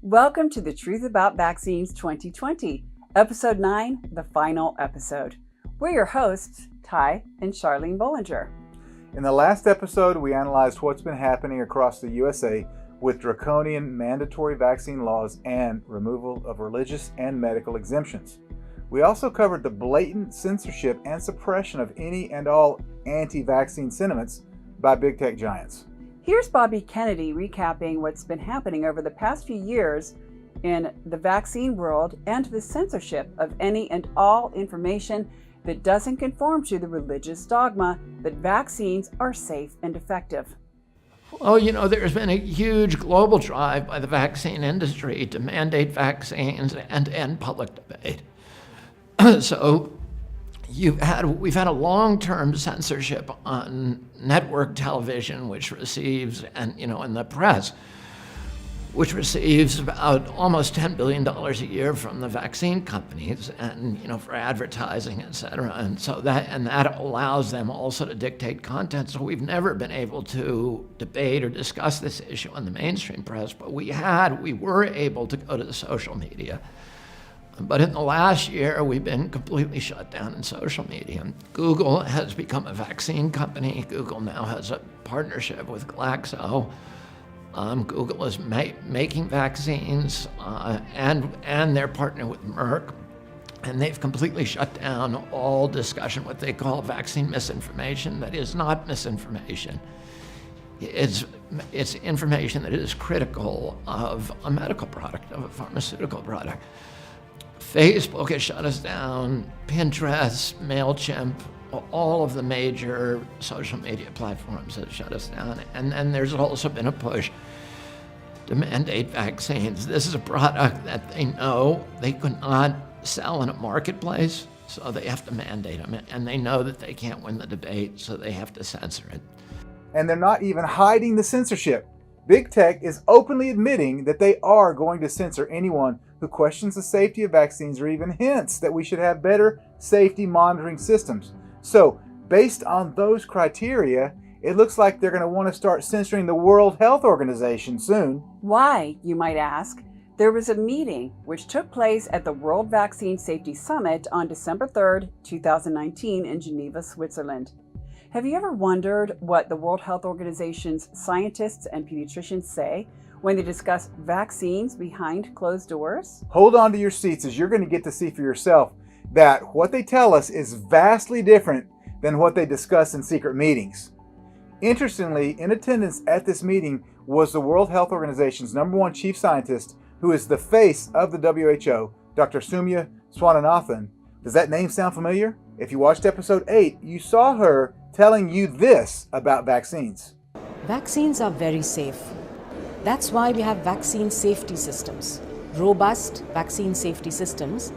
Welcome to The Truth About Vaccines 2020, Episode 9, the final episode. We're your hosts, Ty and Charlene Bollinger. In the last episode, we analyzed what's been happening across the USA with draconian mandatory vaccine laws and removal of religious and medical exemptions. We also covered the blatant censorship and suppression of any and all anti-vaccine sentiments by big tech giants. Here's Bobby Kennedy recapping what's been happening over the past few years in the vaccine world and the censorship of any and all information that doesn't conform to the religious dogma that vaccines are safe and effective. Well, there's been a huge global drive by the vaccine industry to mandate vaccines and end public debate. So we've had a long-term censorship on network television, which receives, and in the press, which receives about almost $10 billion a year from the vaccine companies, and for advertising, et cetera. And so that allows them also to dictate content. So we've never been able to debate or discuss this issue in the mainstream press, but we were able to go to the social media. But in the last year, we've been completely shut down in social media. Google has become a vaccine company. Google now has a partnership with Glaxo. Google is making vaccines, and they're partnering with Merck. And they've completely shut down all discussion, what they call vaccine misinformation. That is not misinformation. It's information that is critical of a medical product, of a pharmaceutical product. Facebook has shut us down, Pinterest, MailChimp, all of the major social media platforms have shut us down. And then there's also been a push to mandate vaccines. This is a product that they know they could not sell in a marketplace, so they have to mandate them. And they know that they can't win the debate, so they have to censor it. And they're not even hiding the censorship. Big tech is openly admitting that they are going to censor anyone who questions the safety of vaccines or even hints that we should have better safety monitoring systems. So, based on those criteria, it looks like they're going to want to start censoring the World Health Organization soon. Why, you might ask? There was a meeting which took place at the World Vaccine Safety Summit on December 3rd, 2019 in Geneva, Switzerland. Have you ever wondered what the World Health Organization's scientists and pediatricians say when they discuss vaccines behind closed doors? Hold on to your seats, as you're going to get to see for yourself that what they tell us is vastly different than what they discuss in secret meetings. Interestingly, in attendance at this meeting was the World Health Organization's #1 chief scientist, who is the face of the WHO, Dr. Soumya Swaminathan. Does that name sound familiar? If you watched episode 8, you saw her telling you this about vaccines. Vaccines are very safe. That's why we have vaccine safety systems, robust vaccine safety systems.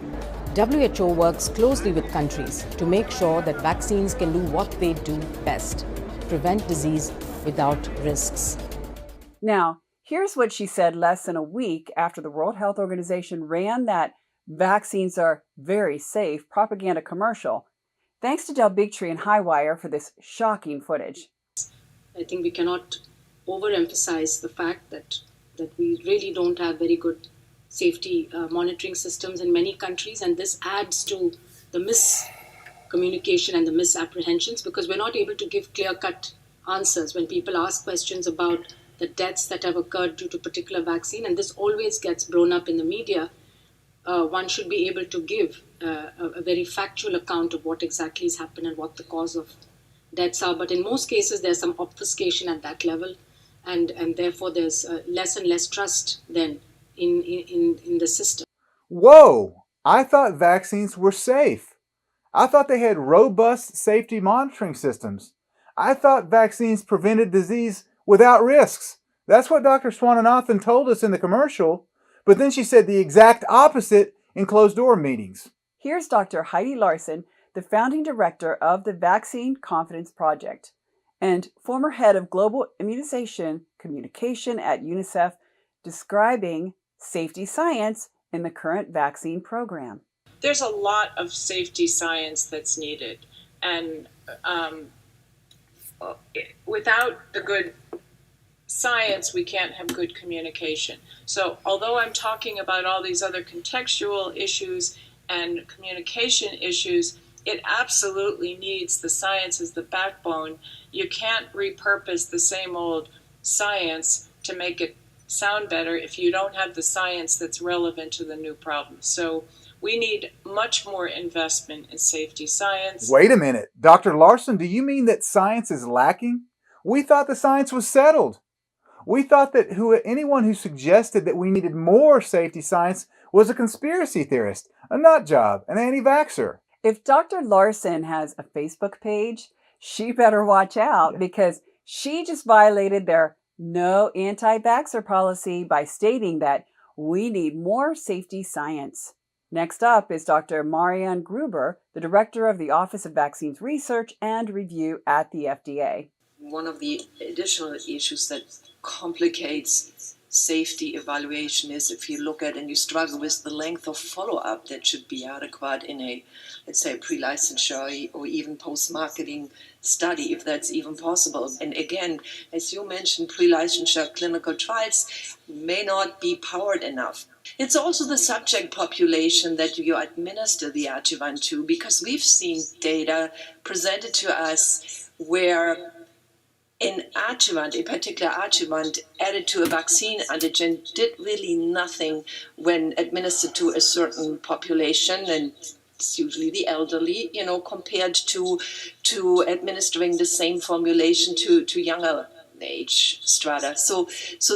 WHO works closely with countries to make sure that vaccines can do what they do best, prevent disease without risks. Now, here's what she said less than a week after the World Health Organization ran that vaccines are very safe propaganda commercial. Thanks to Del Bigtree and Highwire for this shocking footage. I think we cannot overemphasize the fact that we really don't have very good safety monitoring systems in many countries, and this adds to the miscommunication and the misapprehensions because we're not able to give clear-cut answers when people ask questions about the deaths that have occurred due to a particular vaccine, and this always gets blown up in the media. One should be able to give a very factual account of what exactly has happened and what the cause of deaths are. But in most cases, there's some obfuscation at that level, and therefore there's less and less trust then in the system. Whoa! I thought vaccines were safe. I thought they had robust safety monitoring systems. I thought vaccines prevented disease without risks. That's what Dr. Swaminathan told us in the commercial. But then she said the exact opposite in closed-door meetings. Here's Dr. Heidi Larson, the founding director of the Vaccine Confidence Project and former head of global immunization communication at UNICEF, describing safety science in the current vaccine program. There's a lot of safety science that's needed, and without the good science, we can't have good communication. So although I'm talking about all these other contextual issues and communication issues, it absolutely needs the science as the backbone. You can't repurpose the same old science to make it sound better if you don't have the science that's relevant to the new problem. So we need much more investment in safety science. Wait a minute. Dr. Larson, do you mean that science is lacking? We thought the science was settled. We thought that anyone who suggested that we needed more safety science was a conspiracy theorist, a nut job, an anti-vaxxer. If Dr. Larson has a Facebook page, she better watch out because she just violated their no anti-vaxxer policy by stating that we need more safety science. Next up is Dr. Marianne Gruber, the director of the Office of Vaccines Research and Review at the FDA. One of the additional issues that complicates safety evaluation is if you look at and you struggle with the length of follow-up that should be adequate in a, let's say, pre-licensure or even post-marketing study, if that's even possible. And again, as you mentioned, pre-licensure clinical trials may not be powered enough. It's also the subject population that you administer the adjuvant to, because we've seen data presented to us where an adjuvant, a particular adjuvant added to a vaccine antigen did really nothing when administered to a certain population, and it's usually the elderly, compared to administering the same formulation to younger age strata. So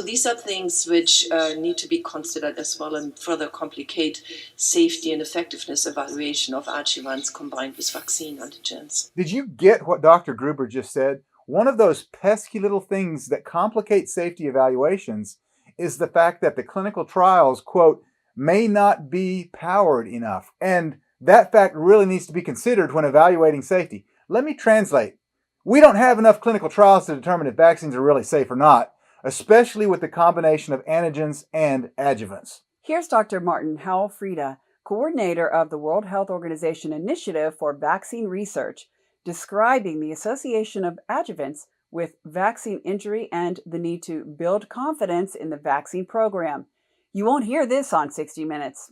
these are things which need to be considered as well and further complicate safety and effectiveness evaluation of adjuvants combined with vaccine antigens. Did you get what Dr. Gruber just said? One of those pesky little things that complicate safety evaluations is the fact that the clinical trials, quote, may not be powered enough. And that fact really needs to be considered when evaluating safety. Let me translate. We don't have enough clinical trials to determine if vaccines are really safe or not, especially with the combination of antigens and adjuvants. Here's Dr. Martin Howell-Frieda, coordinator of the World Health Organization Initiative for Vaccine Research, describing the association of adjuvants with vaccine injury and the need to build confidence in the vaccine program. You won't hear this on 60 Minutes.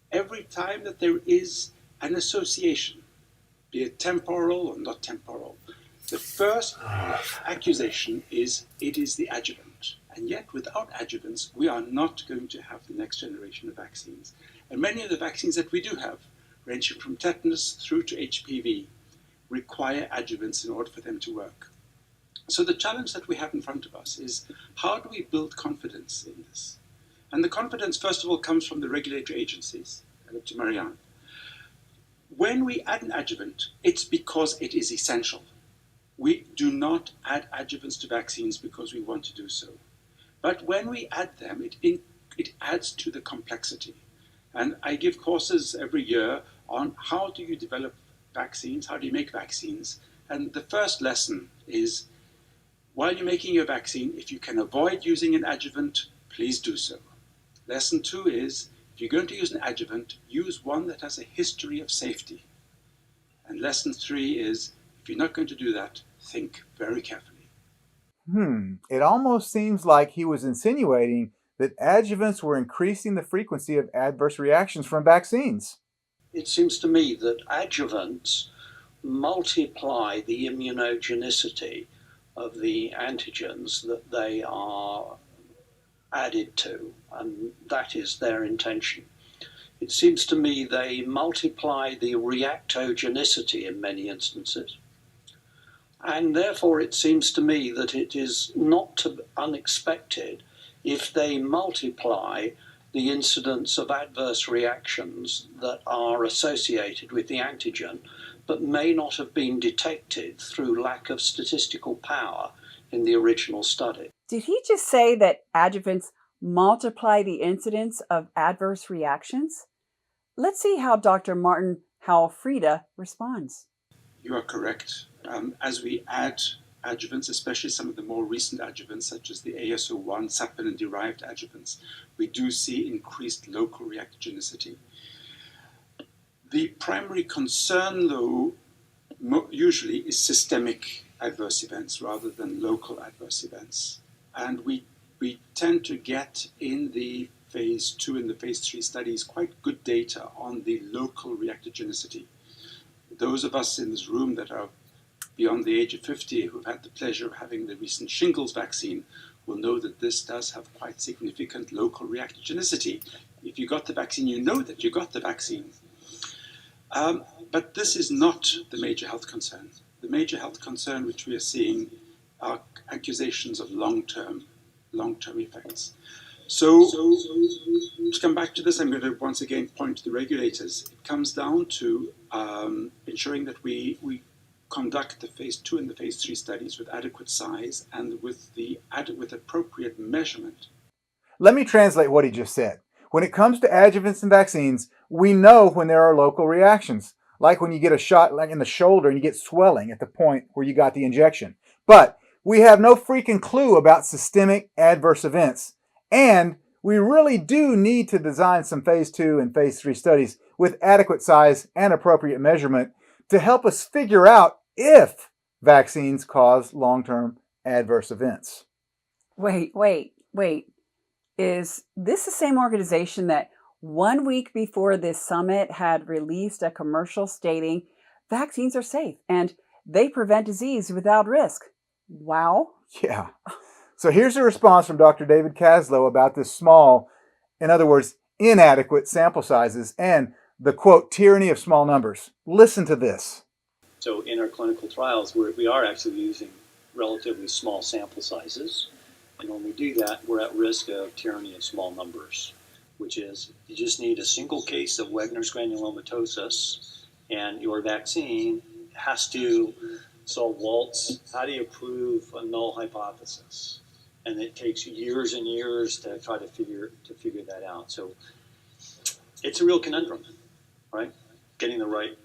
Every time that there is an association, be it temporal or not temporal, the first accusation is it is the adjuvant. And yet without adjuvants, we are not going to have the next generation of vaccines. And many of the vaccines that we do have, ranging from tetanus through to HPV, require adjuvants in order for them to work. So the challenge that we have in front of us is, how do we build confidence in this? And the confidence, first of all, comes from the regulatory agencies, to Marianne. When we add an adjuvant, it's because it is essential. We do not add adjuvants to vaccines because we want to do so. But when we add them, it adds to the complexity. And I give courses every year on how do you develop vaccines, how do you make vaccines. And the first lesson is, while you're making your vaccine, if you can avoid using an adjuvant, please do so. Lesson 2 is, if you're going to use an adjuvant, use one that has a history of safety. And lesson 3 is, if you're not going to do that, think very carefully. It almost seems like he was insinuating that adjuvants were increasing the frequency of adverse reactions from vaccines. It seems to me that adjuvants multiply the immunogenicity of the antigens that they are added to, and that is their intention. It seems to me they multiply the reactogenicity in many instances. And therefore it seems to me that it is not unexpected if they multiply the incidence of adverse reactions that are associated with the antigen, but may not have been detected through lack of statistical power in the original study. Did he just say that adjuvants multiply the incidence of adverse reactions? Let's see how Dr. Martin Howell-Frieda responds. You are correct. As we add adjuvants, especially some of the more recent adjuvants, such as the AS01, sapinin-derived adjuvants, we do see increased local reactogenicity. The primary concern, though, usually is systemic adverse events rather than local adverse events. And we tend to get in the phase 2 and the phase 3 studies quite good data on the local reactogenicity. Those of us in this room that are beyond the age of 50 who've had the pleasure of having the recent shingles vaccine will know that this does have quite significant local reactogenicity. If you got the vaccine, you know that you got the vaccine. But this is not the major health concern. The major health concern which we are seeing are accusations of long-term effects. So to come back to this, I'm going to once again point to the regulators. It comes down to ensuring that we conduct the phase 2 and the phase 3 studies with adequate size and with appropriate measurement. Let me translate what he just said. When it comes to adjuvants and vaccines, we know when there are local reactions, like when you get a shot like in the shoulder and you get swelling at the point where you got the injection. But we have no freaking clue about systemic adverse events. And we really do need to design some phase 2 and phase 3 studies with adequate size and appropriate measurement to help us figure out if vaccines cause long-term adverse events. Wait. Is this the same organization that 1 week before this summit had released a commercial stating vaccines are safe and they prevent disease without risk? Wow. Yeah. So here's a response from Dr. David Kaslow about this small, in other words, inadequate sample sizes and the, quote, tyranny of small numbers. Listen to this. So in our clinical trials, we are actually using relatively small sample sizes. And when we do that, we're at risk of tyranny of small numbers, which is you just need a single case of Wegener's granulomatosis, and your vaccine has to solve Walt's. How do you prove a null hypothesis? And it takes years and years to try to figure that out. So it's a real conundrum, right? Getting the right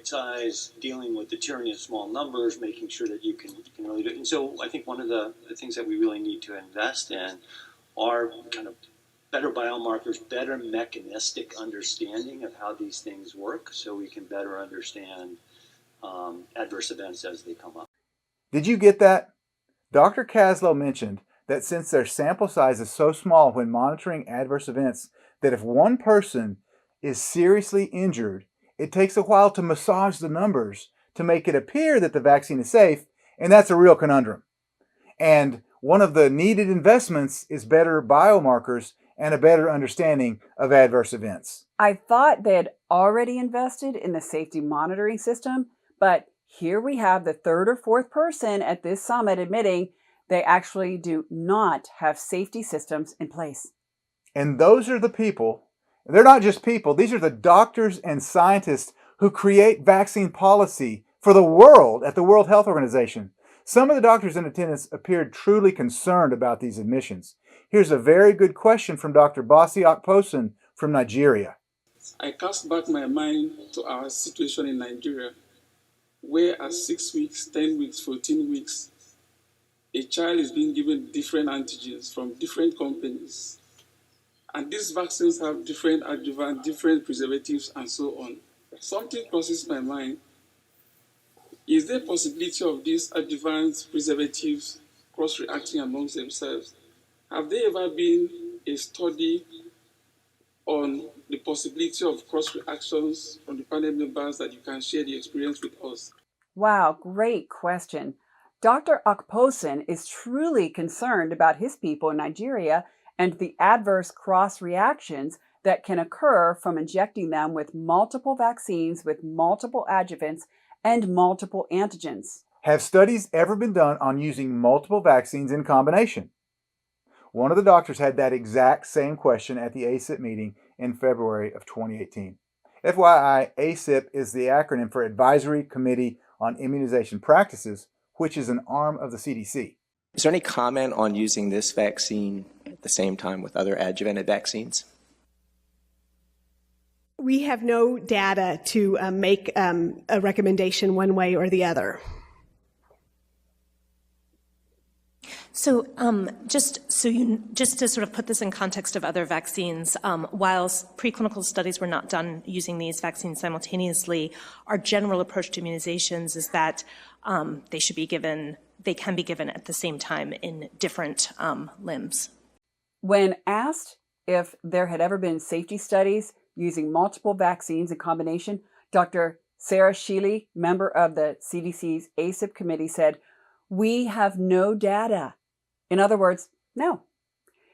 size, dealing with the tyranny of small numbers, making sure that you can really do it. And so I think one of the things that we really need to invest in are kind of better biomarkers, better mechanistic understanding of how these things work so we can better understand adverse events as they come up. Did you get that? Dr. Kaslow mentioned that since their sample size is so small when monitoring adverse events, that if one person is seriously injured, it takes a while to massage the numbers to make it appear that the vaccine is safe, and that's a real conundrum. And one of the needed investments is better biomarkers and a better understanding of adverse events. I thought they had already invested in the safety monitoring system, but here we have the third or fourth person at this summit admitting they actually do not have safety systems in place. And those are the people, they're not just people, these are the doctors and scientists who create vaccine policy for the world at the World Health Organization. Some of the doctors in attendance appeared truly concerned about these admissions. Here's a very good question from Dr. Basi Akposon from Nigeria. I cast back my mind to our situation in Nigeria, where at 6 weeks, 10 weeks, 14 weeks, a child is being given different antigens from different companies. And these vaccines have different adjuvants, different preservatives, and so on. Something crosses my mind. Is there a possibility of these adjuvants, preservatives, cross-reacting amongst themselves? Have there ever been a study on the possibility of cross-reactions from the panel members that you can share the experience with us? Wow, great question. Dr. Akposon is truly concerned about his people in Nigeria and the adverse cross-reactions that can occur from injecting them with multiple vaccines with multiple adjuvants and multiple antigens. Have studies ever been done on using multiple vaccines in combination? One of the doctors had that exact same question at the ACIP meeting in February of 2018. FYI, ACIP is the acronym for Advisory Committee on Immunization Practices, which is an arm of the CDC. Is there any comment on using this vaccine at the same time with other adjuvanted vaccines? We have no data to make a recommendation one way or the other. So just to sort of put this in context of other vaccines, while preclinical studies were not done using these vaccines simultaneously, our general approach to immunizations is that they can be given at the same time in different limbs. When asked if there had ever been safety studies using multiple vaccines in combination, Dr. Sarah Shealy, member of the CDC's ACIP committee, said, "We have no data." In other words, no.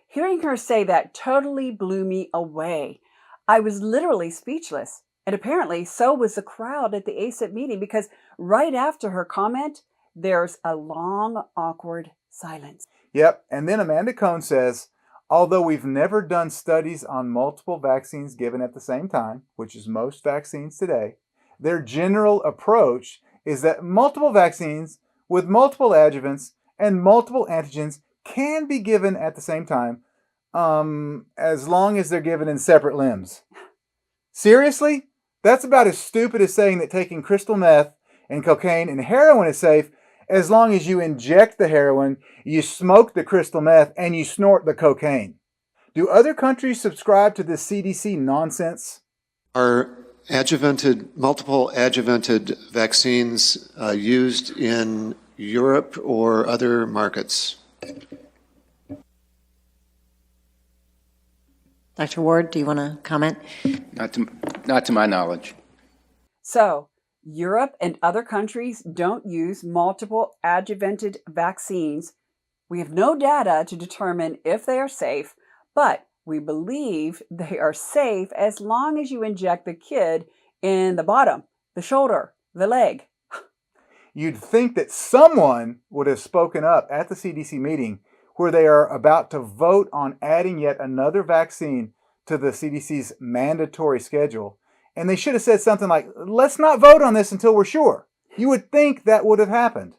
Hearing her say that totally blew me away. I was literally speechless. And apparently so was the crowd at the ACIP meeting, because right after her comment, there's a long, awkward silence. Yep, and then Amanda Cohn says, although we've never done studies on multiple vaccines given at the same time, which is most vaccines today, their general approach is that multiple vaccines with multiple adjuvants and multiple antigens can be given at the same time, as long as they're given in separate limbs. Seriously? That's about as stupid as saying that taking crystal meth and cocaine and heroin is safe as long as you inject the heroin, you smoke the crystal meth, and you snort the cocaine. Do other countries subscribe to this CDC nonsense? Are multiple adjuvanted vaccines used in Europe or other markets? Dr. Ward, do you want to comment? Not to my knowledge. So, Europe and other countries don't use multiple adjuvanted vaccines. We have no data to determine if they are safe, but we believe they are safe as long as you inject the kid in the bottom, the shoulder, the leg. You'd think that someone would have spoken up at the CDC meeting where they are about to vote on adding yet another vaccine to the CDC's mandatory schedule. And they should have said something like, let's not vote on this until we're sure. You would think that would have happened.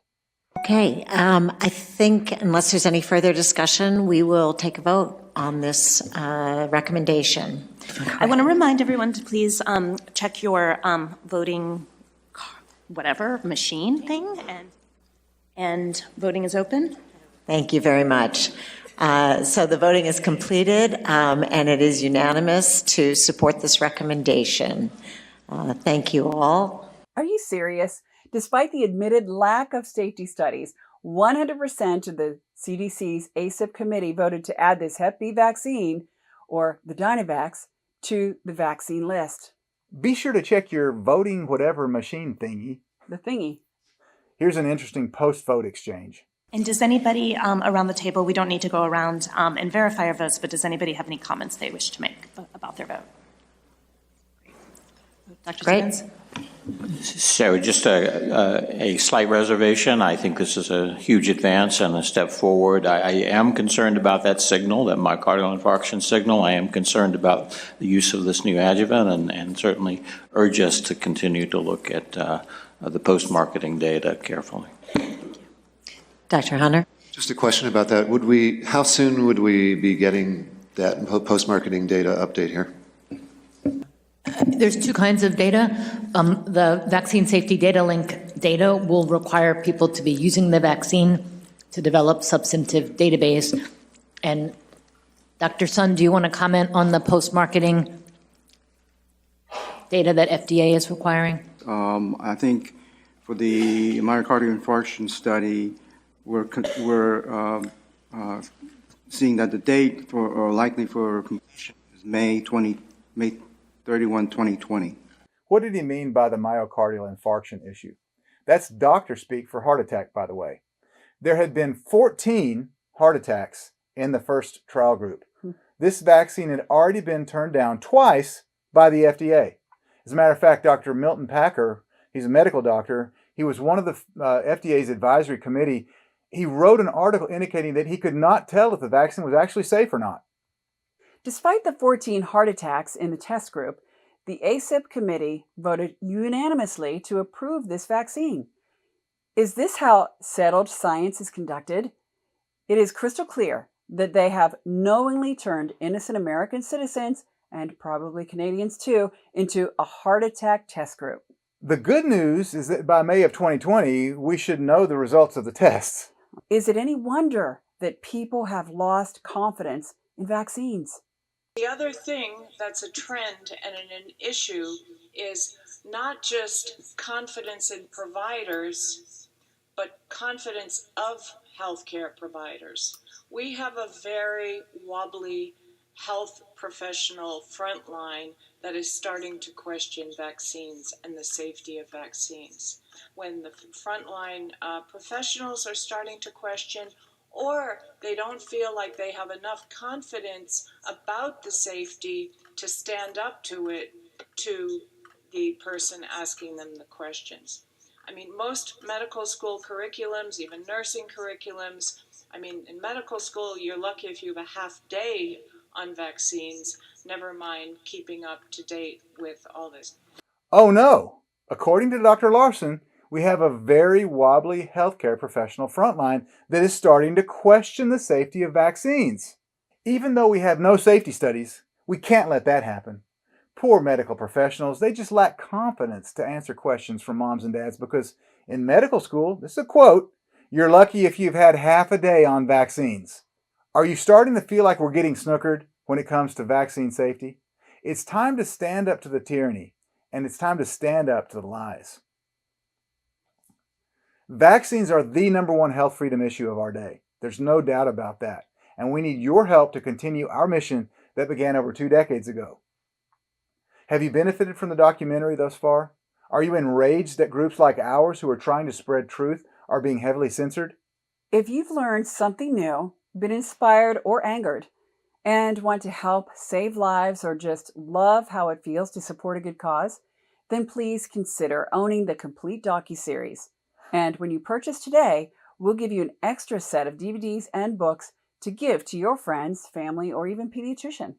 Okay, I think unless there's any further discussion, we will take a vote on this recommendation. I want to remind everyone to please check your voting machine thing, and voting is open. Thank you very much. So the voting is completed, and it is unanimous to support this recommendation. Thank you all. Are you serious? Despite the admitted lack of safety studies, 100% of the CDC's ACIP committee voted to add this Hep B vaccine, or the Dynavax, to the vaccine list. Be sure to check your voting whatever machine thingy. The thingy. Here's an interesting post-vote exchange. And does anybody around the table, we don't need to go around and verify our votes, but does anybody have any comments they wish to make about their vote? Dr. Simmons? So just a slight reservation. I think this is a huge advance and a step forward. I am concerned about that signal, that myocardial infarction signal. I am concerned about the use of this new adjuvant, and certainly urge us to continue to look at the post-marketing data carefully. Dr. Hunter? Just a question about that. How soon would we be getting that post-marketing data update here? There's two kinds of data. The vaccine safety data link data will require people to be using the vaccine to develop substantive database. And Dr. Sun, do you want to comment on the post-marketing data that FDA is requiring? I think for the myocardial infarction study, we're seeing that the date likely for completion is May 31, 2020. What did he mean by the myocardial infarction issue? That's doctor speak for heart attack, by the way. There had been 14 heart attacks in the first trial group. This vaccine had already been turned down twice by the FDA. As a matter of fact, Dr. Milton Packer, he's a medical doctor, he was one of the FDA's advisory committee. He wrote an article indicating that he could not tell if the vaccine was actually safe or not. Despite the 14 heart attacks in the test group, the ACIP committee voted unanimously to approve this vaccine. Is this how settled science is conducted? It is crystal clear that they have knowingly turned innocent American citizens, and probably Canadians too, into a heart attack test group. The good news is that by May of 2020, we should know the results of the tests. Is it any wonder that people have lost confidence in vaccines. The other thing that's a trend and an issue is not just confidence in providers, but confidence of healthcare providers. We have a very wobbly health professional frontline that is starting to question vaccines and the safety of vaccines. When the frontline professionals are starting to question, or they don't feel like they have enough confidence about the safety to stand up to it, to the person asking them the questions. I mean, most medical school curriculums, even nursing curriculums, I mean, in medical school, you're lucky if you have a half day on vaccines, never mind keeping up to date with all this. Oh no! According to Dr. Larson, we have a very wobbly healthcare professional frontline that is starting to question the safety of vaccines. Even though we have no safety studies, we can't let that happen. Poor medical professionals, they just lack confidence to answer questions from moms and dads because in medical school, this is a quote, "You're lucky if you've had half a day on vaccines." Are you starting to feel like we're getting snookered when it comes to vaccine safety? It's time to stand up to the tyranny, and it's time to stand up to the lies. Vaccines are the #1 health freedom issue of our day. There's no doubt about that. And we need your help to continue our mission that began over 2 decades ago. Have you benefited from the documentary thus far? Are you enraged that groups like ours who are trying to spread truth are being heavily censored? If you've learned something new, been inspired or angered, and want to help save lives or just love how it feels to support a good cause, then please consider owning the complete docuseries. And when you purchase today, we'll give you an extra set of DVDs and books to give to your friends, family, or even pediatrician.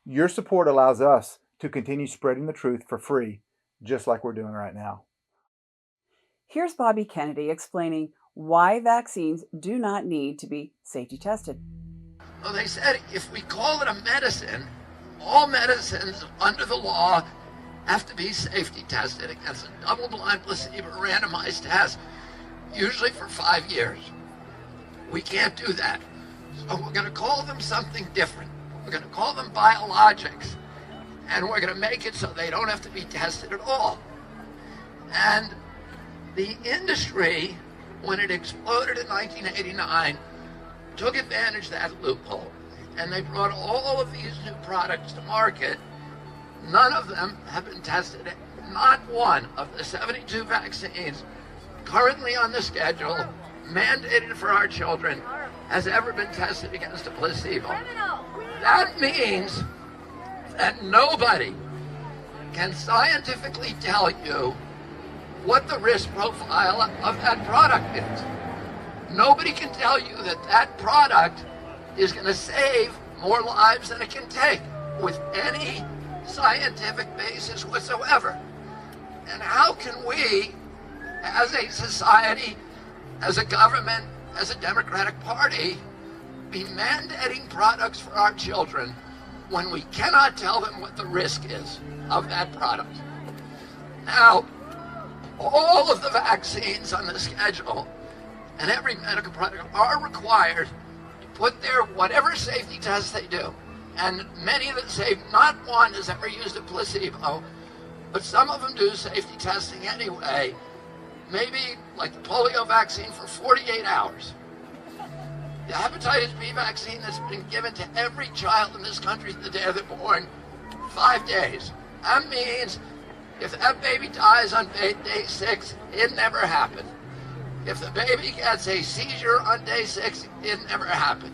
Your support allows us to continue spreading the truth for free, just like we're doing right now. Here's Bobby Kennedy explaining why vaccines do not need to be safety tested. Well, they said if we call it a medicine, all medicines under the law have to be safety tested against a double-blind placebo randomized test, usually for 5 years. We can't do that. So we're going to call them something different. We're going to call them biologics. And we're going to make it so they don't have to be tested at all. And the industry, when it exploded in 1989, took advantage of that loophole. And they brought all of these new products to market. None of them have been tested. Not one of the 72 vaccines currently on the schedule, mandated for our children, has ever been tested against a placebo. That means that nobody can scientifically tell you what the risk profile of that product is. Nobody can tell you that that product is going to save more lives than it can take with any scientific basis whatsoever. And how can we, as a society, as a government, as a Democratic Party, be mandating products for our children when we cannot tell them what the risk is of that product? Now, all of the vaccines on the schedule and every medical product are required to put their whatever safety tests they do. And many of them say not one has ever used a placebo, but some of them do safety testing anyway. Maybe like the polio vaccine for 48 hours. The hepatitis B vaccine that's been given to every child in this country the day they're born, 5 days. That means if that baby dies on day 6, it never happened. If the baby gets a seizure on day 6, it never happened.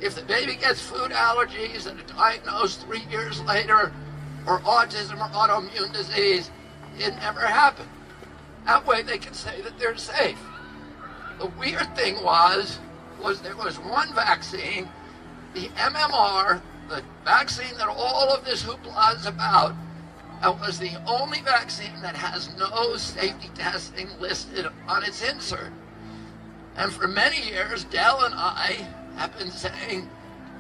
If the baby gets food allergies and are diagnosed 3 years later, or autism or autoimmune disease, it never happened. That way they can say that they're safe. The weird thing was there was one vaccine, the MMR, the vaccine that all of this hoopla is about, that was the only vaccine that has no safety testing listed on its insert. And for many years, Dell and I have been saying,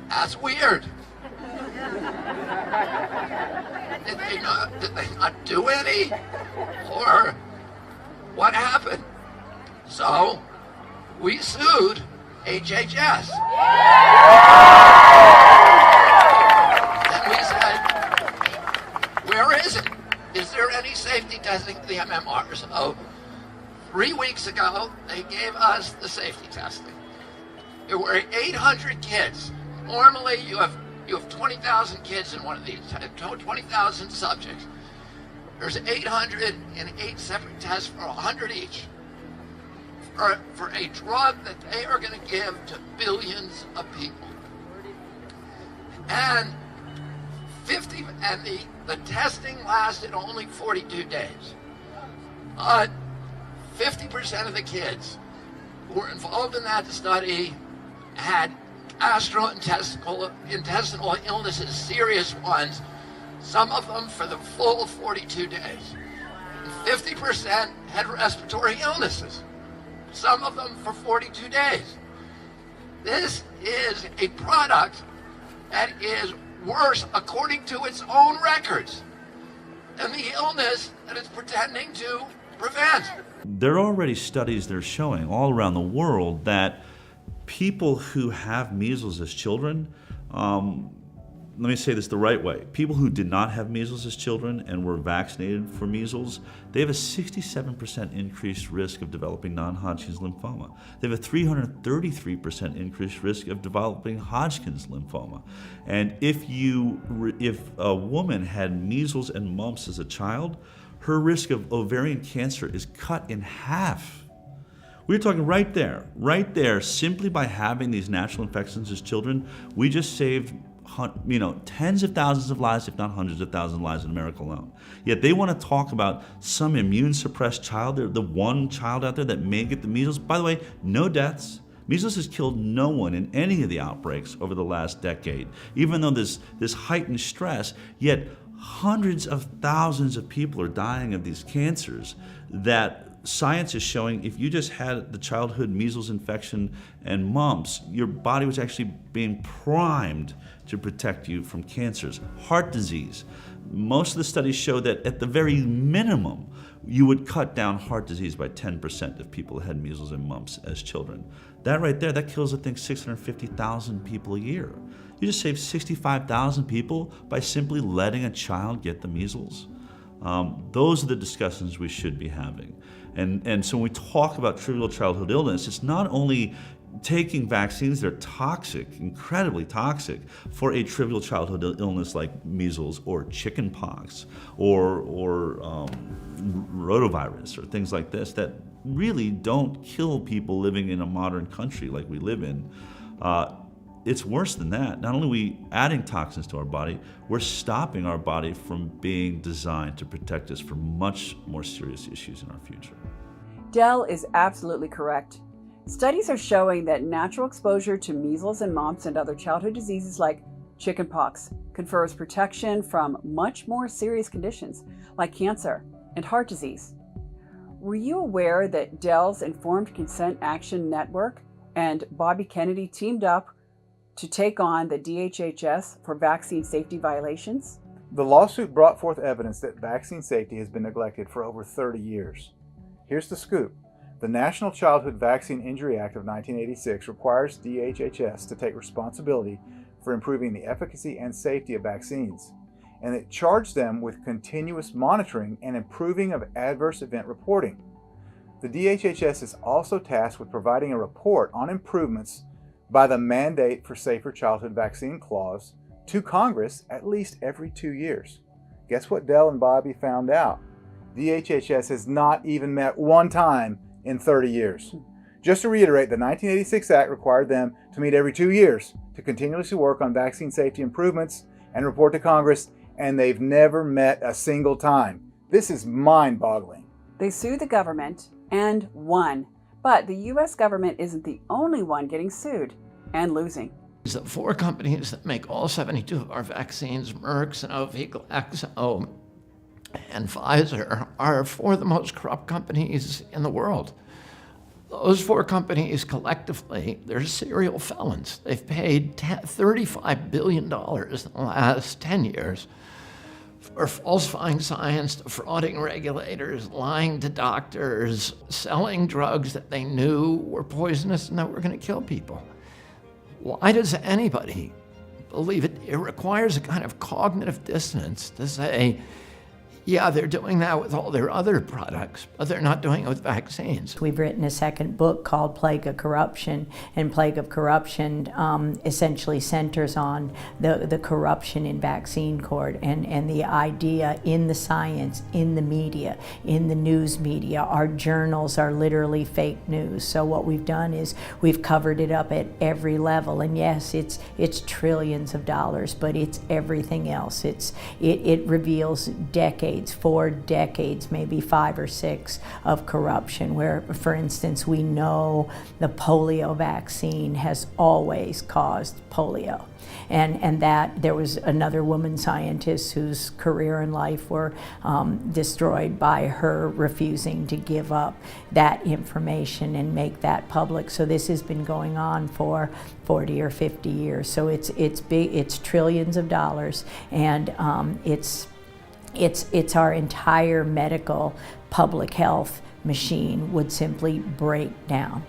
that's weird. Did they not do any? Or what happened? So we sued HHS. And we said, where is it? Is there any safety testing for the MMR? So 3 weeks ago, they gave us the safety testing. There were 800 kids. Normally, you have 20,000 kids in one of these, 20,000 subjects. There's 808 separate tests for 100 each for a drug that they are going to give to billions of people. And the testing lasted only 42 days. 50% of the kids who were involved in that study had gastrointestinal illnesses, serious ones, some of them for the full 42 days. And 50% had respiratory illnesses, some of them for 42 days. This is a product that is worse, according to its own records, than the illness that it's pretending to prevent. There are already studies that are showing all around the world that people who have measles as children, let me say this the right way, people who did not have measles as children and were vaccinated for measles, they have a 67% increased risk of developing non-Hodgkin's lymphoma. They have a 333% increased risk of developing Hodgkin's lymphoma. And if a woman had measles and mumps as a child, her risk of ovarian cancer is cut in half. We're talking right there, simply by having these natural infections as children, we just saved tens of thousands of lives, if not hundreds of thousands of lives in America alone. Yet they want to talk about some immune-suppressed child, the one child out there that may get the measles. By the way, no deaths. Measles has killed no one in any of the outbreaks over the last decade. Even though there's this heightened stress, yet hundreds of thousands of people are dying of these cancers that science is showing if you just had the childhood measles infection and mumps, your body was actually being primed to protect you from cancers. Heart disease. Most of the studies show that at the very minimum, you would cut down heart disease by 10% if people had measles and mumps as children. That right there, that kills, I think, 650,000 people a year. You just saved 65,000 people by simply letting a child get the measles. Those are the discussions we should be having. And so when we talk about trivial childhood illness, it's not only taking vaccines that are toxic, incredibly toxic, for a trivial childhood illness like measles or chickenpox or rotavirus or things like this that really don't kill people living in a modern country like we live in. It's worse than that. Not only are we adding toxins to our body, we're stopping our body from being designed to protect us from much more serious issues in our future. Del is absolutely correct. Studies are showing that natural exposure to measles and mumps and other childhood diseases like chickenpox confers protection from much more serious conditions like cancer and heart disease. Were you aware that Del's Informed Consent Action Network and Bobby Kennedy teamed up to take on the DHHS for vaccine safety violations? The lawsuit brought forth evidence that vaccine safety has been neglected for over 30 years. Here's the scoop. The National Childhood Vaccine Injury Act of 1986 requires DHHS to take responsibility for improving the efficacy and safety of vaccines, and it charged them with continuous monitoring and improving of adverse event reporting. The DHHS is also tasked with providing a report on improvements by the Mandate for Safer Childhood Vaccine Clause to Congress at least every 2 years. Guess what Del and Bobby found out? DHHS has not even met one time in 30 years. Just to reiterate, the 1986 Act required them to meet every 2 years to continuously work on vaccine safety improvements and report to Congress, and they've never met a single time. This is mind-boggling. They sued the government and won, but the U.S. government isn't the only one getting sued and losing. The 4 companies that make all 72 of our vaccines, Merck, Sanofi, Glaxo, and Pfizer, are 4 of the most corrupt companies in the world. Those 4 companies collectively, they're serial felons. They've paid $35 billion in the last 10 years for falsifying science, defrauding regulators, lying to doctors, selling drugs that they knew were poisonous and that were going to kill people. Why does anybody believe it? It requires a kind of cognitive dissonance to say, yeah, they're doing that with all their other products, but they're not doing it with vaccines. We've written a second book called Plague of Corruption, and Plague of Corruption essentially centers on the corruption in vaccine court and the idea in the science, in the media, in the news media. Our journals are literally fake news. So what we've done is we've covered it up at every level. And yes, it's trillions of dollars, but it's everything else. It reveals decades, 4 decades, maybe 5 or 6 of corruption, where, for instance, we know the polio vaccine has always caused polio. And that there was another woman scientist whose career and life were destroyed by her refusing to give up that information and make that public. So this has been going on for 40 or 50 years. So it's big, it's trillions of dollars, and it's our entire medical public health machine would simply break down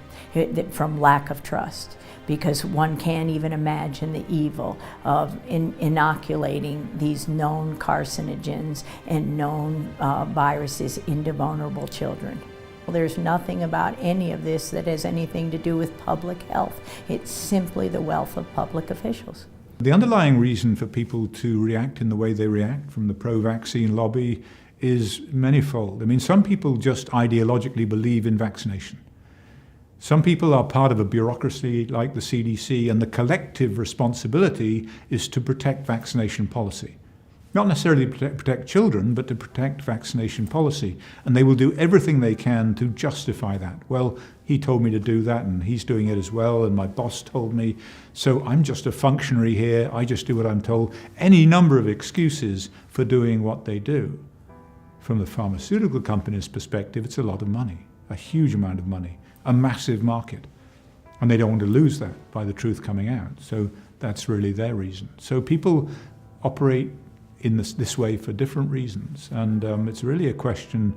from lack of trust, because one can't even imagine the evil of inoculating these known carcinogens and known viruses into vulnerable children. There's nothing about any of this that has anything to do with public health. It's simply the wealth of public officials. The underlying reason for people to react in the way they react from the pro-vaccine lobby is manifold. I mean, some people just ideologically believe in vaccination. Some people are part of a bureaucracy like the CDC, and the collective responsibility is to protect vaccination policy. Not necessarily protect children, but to protect vaccination policy. And they will do everything they can to justify that. Well, he told me to do that, and he's doing it as well, and my boss told me, so I'm just a functionary here, I just do what I'm told. Any number of excuses for doing what they do. From the pharmaceutical company's perspective, it's a lot of money, a huge amount of money, a massive market. And they don't want to lose that by the truth coming out. So that's really their reason. So people operate in this way for different reasons. And it's really a question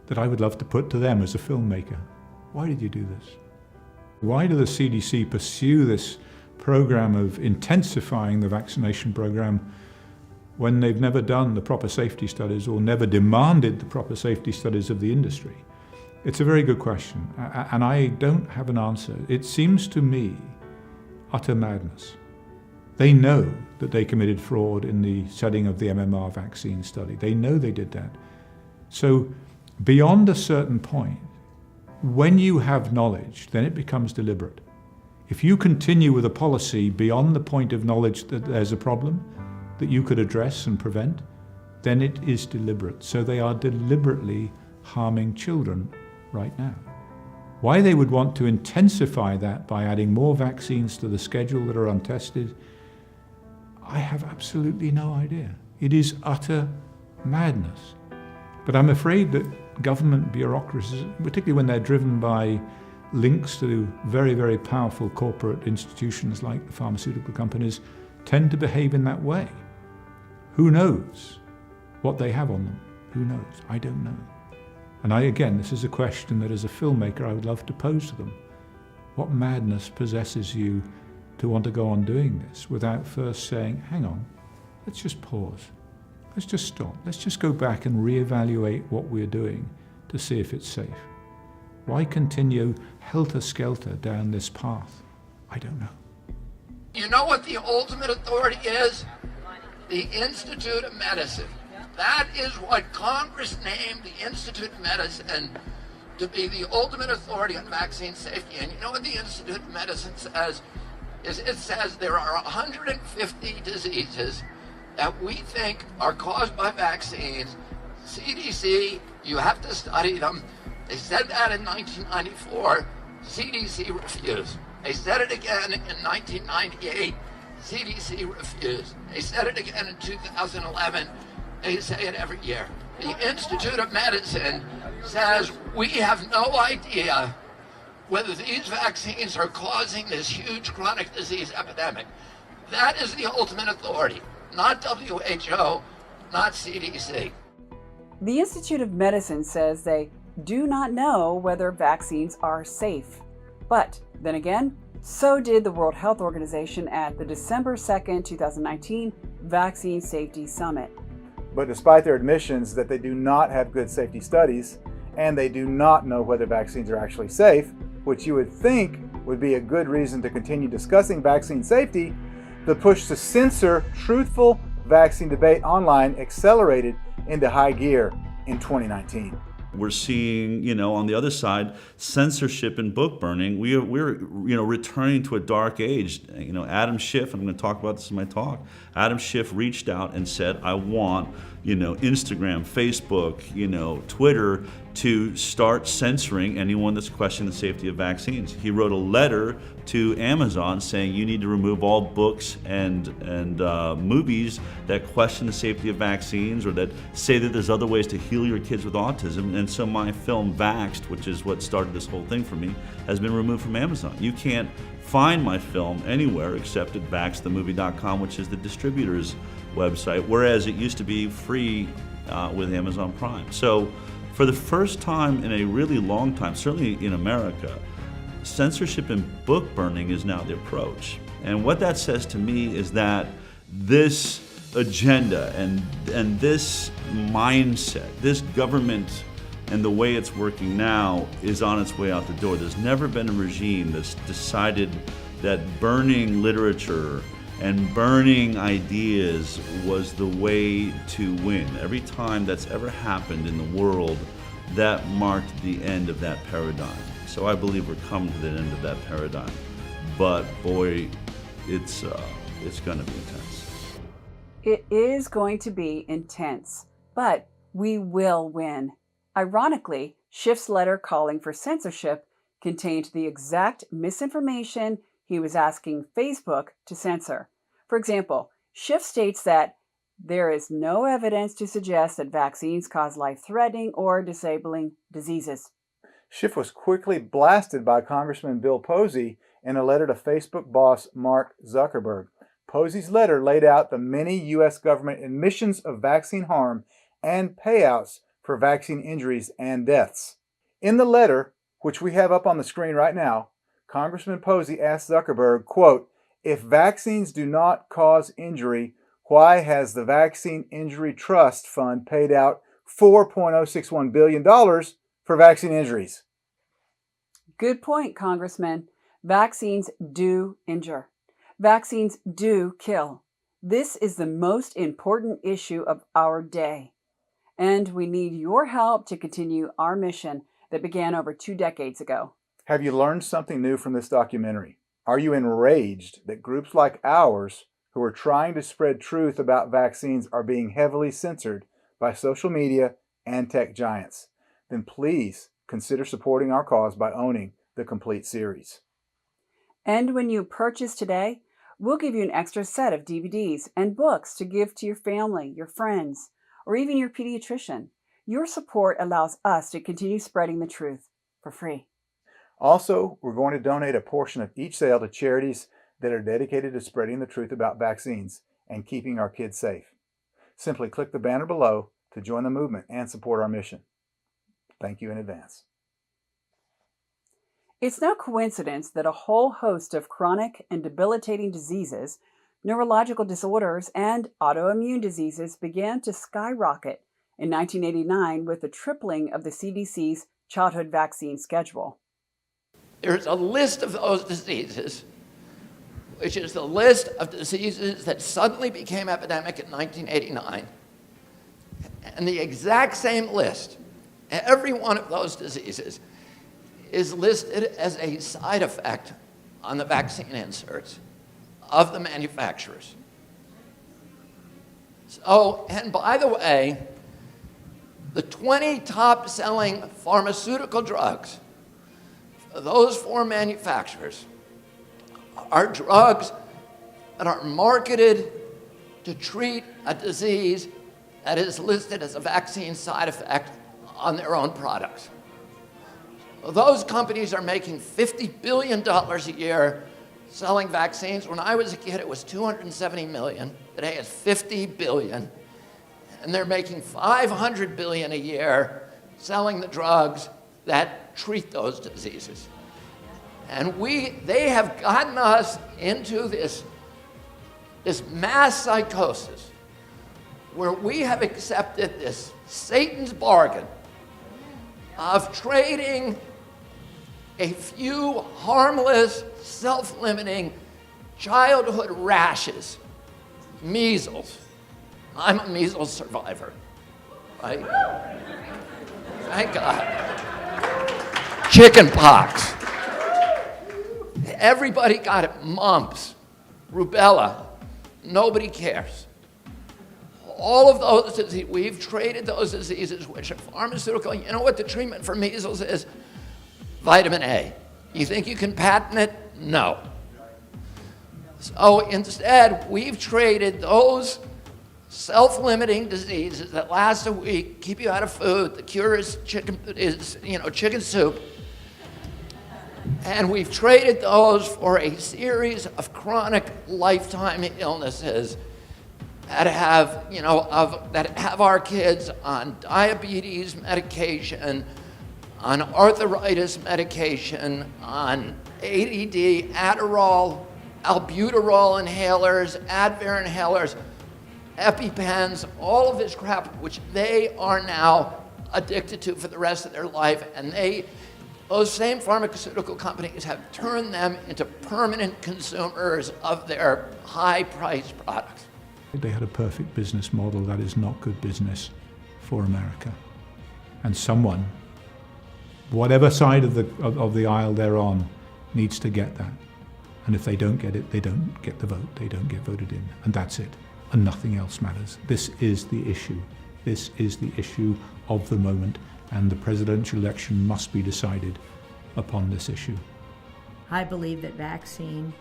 that I would love to put to them as a filmmaker. Why did you do this? Why do the CDC pursue this program of intensifying the vaccination program when they've never done the proper safety studies or never demanded the proper safety studies of the industry? It's a very good question, and I don't have an answer. It seems to me utter madness. They know that they committed fraud in the setting of the MMR vaccine study. They know they did that. So beyond a certain point, when you have knowledge, then it becomes deliberate. If you continue with a policy beyond the point of knowledge that there's a problem that you could address and prevent, then it is deliberate. So they are deliberately harming children right now. Why they would want to intensify that by adding more vaccines to the schedule that are untested, I have absolutely no idea. It is utter madness. But I'm afraid that government bureaucracies, particularly when they're driven by links to very, very powerful corporate institutions like the pharmaceutical companies, tend to behave in that way. Who knows what they have on them? Who knows? I don't know. And again, this is a question that as a filmmaker I would love to pose to them. What madness possesses you to want to go on doing this without first saying, hang on, let's just pause. Let's just stop. Let's just go back and reevaluate what we're doing to see if it's safe. Why continue helter-skelter down this path? I don't know. You know what the ultimate authority is? The Institute of Medicine. That is what Congress named the Institute of Medicine to be the ultimate authority on vaccine safety. And you know what the Institute of Medicine says? It says there are 150 diseases that we think are caused by vaccines. CDC, you have to study them. They said that in 1994. CDC refused. They said it again in 1998. CDC refused. They said it again in 2011. They say it every year. The Institute of Medicine says we have no idea whether these vaccines are causing this huge chronic disease epidemic. That is the ultimate authority, not WHO, not CDC. The Institute of Medicine says they do not know whether vaccines are safe. But then again, so did the World Health Organization at the December 2nd, 2019 Vaccine Safety Summit. But despite their admissions that they do not have good safety studies and they do not know whether vaccines are actually safe, which you would think would be a good reason to continue discussing vaccine safety, the push to censor truthful vaccine debate online accelerated into high gear in 2019. We're seeing, on the other side, censorship and book burning. We're returning to a dark age. Adam Schiff, I'm going to talk about this in my talk. Adam Schiff reached out and said, I want, Instagram, Facebook, Twitter to start censoring anyone that's questioning the safety of vaccines. He wrote a letter to Amazon saying you need to remove all books and movies that question the safety of vaccines or that say that there's other ways to heal your kids with autism. And so my film Vaxxed, which is what started this whole thing for me, has been removed from Amazon. You can't find my film anywhere except at vaxthemovie.com, which is the distributor's website, whereas it used to be free with Amazon Prime. So for the first time in a really long time, certainly in America, censorship and book burning is now the approach. And what that says to me is that this agenda and this mindset, this government and the way it's working now is on its way out the door. There's never been a regime that's decided that burning literature and burning ideas was the way to win. Every time that's ever happened in the world, that marked the end of that paradigm. So I believe we're coming to the end of that paradigm. But boy, it's going to be intense. It is going to be intense, but we will win. Ironically, Schiff's letter calling for censorship contained the exact misinformation he was asking Facebook to censor. For example, Schiff states that there is no evidence to suggest that vaccines cause life-threatening or disabling diseases. Schiff was quickly blasted by Congressman Bill Posey in a letter to Facebook boss Mark Zuckerberg. Posey's letter laid out the many U.S. government admissions of vaccine harm and payouts for vaccine injuries and deaths. In the letter, which we have up on the screen right now, Congressman Posey asked Zuckerberg, quote, "If vaccines do not cause injury, why has the Vaccine Injury Trust Fund paid out $4.061 billion for vaccine injuries?" Good point, Congressman. Vaccines do injure. Vaccines do kill. This is the most important issue of our day. And we need your help to continue our mission that began over 2 decades ago. Have you learned something new from this documentary? Are you enraged that groups like ours who are trying to spread truth about vaccines are being heavily censored by social media and tech giants? Then please consider supporting our cause by owning the complete series. And when you purchase today, we'll give you an extra set of DVDs and books to give to your family, your friends, or even your pediatrician. Your support allows us to continue spreading the truth for free. Also, we're going to donate a portion of each sale to charities that are dedicated to spreading the truth about vaccines and keeping our kids safe. Simply click the banner below to join the movement and support our mission. Thank you in advance. It's no coincidence that a whole host of chronic and debilitating diseases, neurological disorders, and autoimmune diseases began to skyrocket in 1989 with the tripling of the CDC's childhood vaccine schedule. There's a list of those diseases, which is the list of diseases that suddenly became epidemic in 1989. And the exact same list, every one of those diseases, is listed as a side effect on the vaccine inserts of the manufacturers. So, and by the way, the 20 top selling pharmaceutical drugs for those 4 manufacturers are drugs that are marketed to treat a disease that is listed as a vaccine side effect on their own products. Those companies are making $50 billion a year selling vaccines. When I was a kid, it was $270 million. Today it's $50 billion. and they're making $500 billion a year selling the drugs that treat those diseases. And they have gotten us into this mass psychosis where we have accepted this Satan's bargain of trading a few harmless, self-limiting childhood rashes, measles. I'm a measles survivor, right? Thank God. Chicken pox. Everybody got it. Mumps, rubella. Nobody cares. All of those diseases, we've traded those diseases, which are pharmaceutical. You know what the treatment for measles is? Vitamin A. You think you can patent it? No. So instead, we've traded those self-limiting diseases that last a week, keep you out of food. The cure is chicken soup. And we've traded those for a series of chronic lifetime illnesses that have our kids on diabetes medication, on arthritis medication, on ADD, Adderall, albuterol inhalers, Advair inhalers, EpiPens, all of this crap, which they are now addicted to for the rest of their life. And those same pharmaceutical companies have turned them into permanent consumers of their high-priced products. They had a perfect business model that is not good business for America. And someone, whatever side of the aisle they're on, needs to get that. And if they don't get it, they don't get the vote. They don't get voted in. And that's it. And nothing else matters. This is the issue. This is the issue of the moment. And the presidential election must be decided upon this issue. I believe that vaccine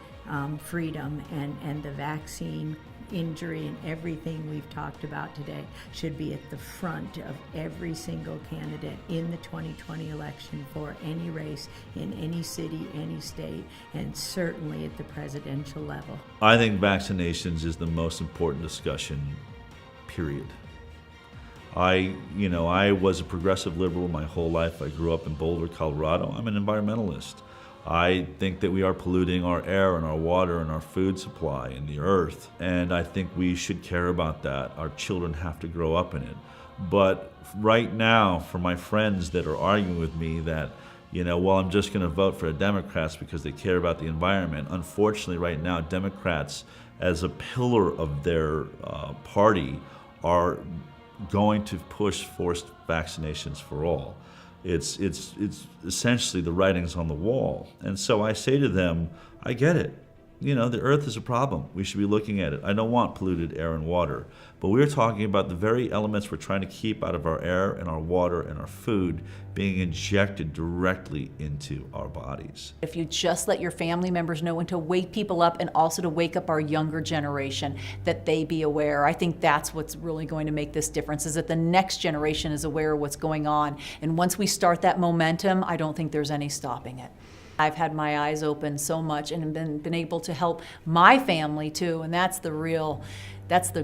freedom and the vaccine injury and everything we've talked about today should be at the front of every single candidate in the 2020 election for any race in any city, any state, and certainly at the presidential level. I think vaccinations is the most important discussion, period. I was a progressive liberal my whole life. I grew up in Boulder, Colorado. I'm an environmentalist. I think that we are polluting our air and our water and our food supply and the earth. And I think we should care about that. Our children have to grow up in it. But right now, for my friends that are arguing with me that, I'm just going to vote for the Democrats because they care about the environment. Unfortunately, right now, Democrats, as a pillar of their party, are going to push forced vaccinations for all. It's essentially the writing's on the wall. And so I say to them, I get it. The earth is a problem. We should be looking at it. I don't want polluted air and water. But we're talking about the very elements we're trying to keep out of our air and our water and our food being injected directly into our bodies. If you just let your family members know and to wake people up and also to wake up our younger generation, that they be aware. I think that's what's really going to make this difference, is that the next generation is aware of what's going on. And once we start that momentum, I don't think there's any stopping it. I've had my eyes open so much and been able to help my family too, and that's the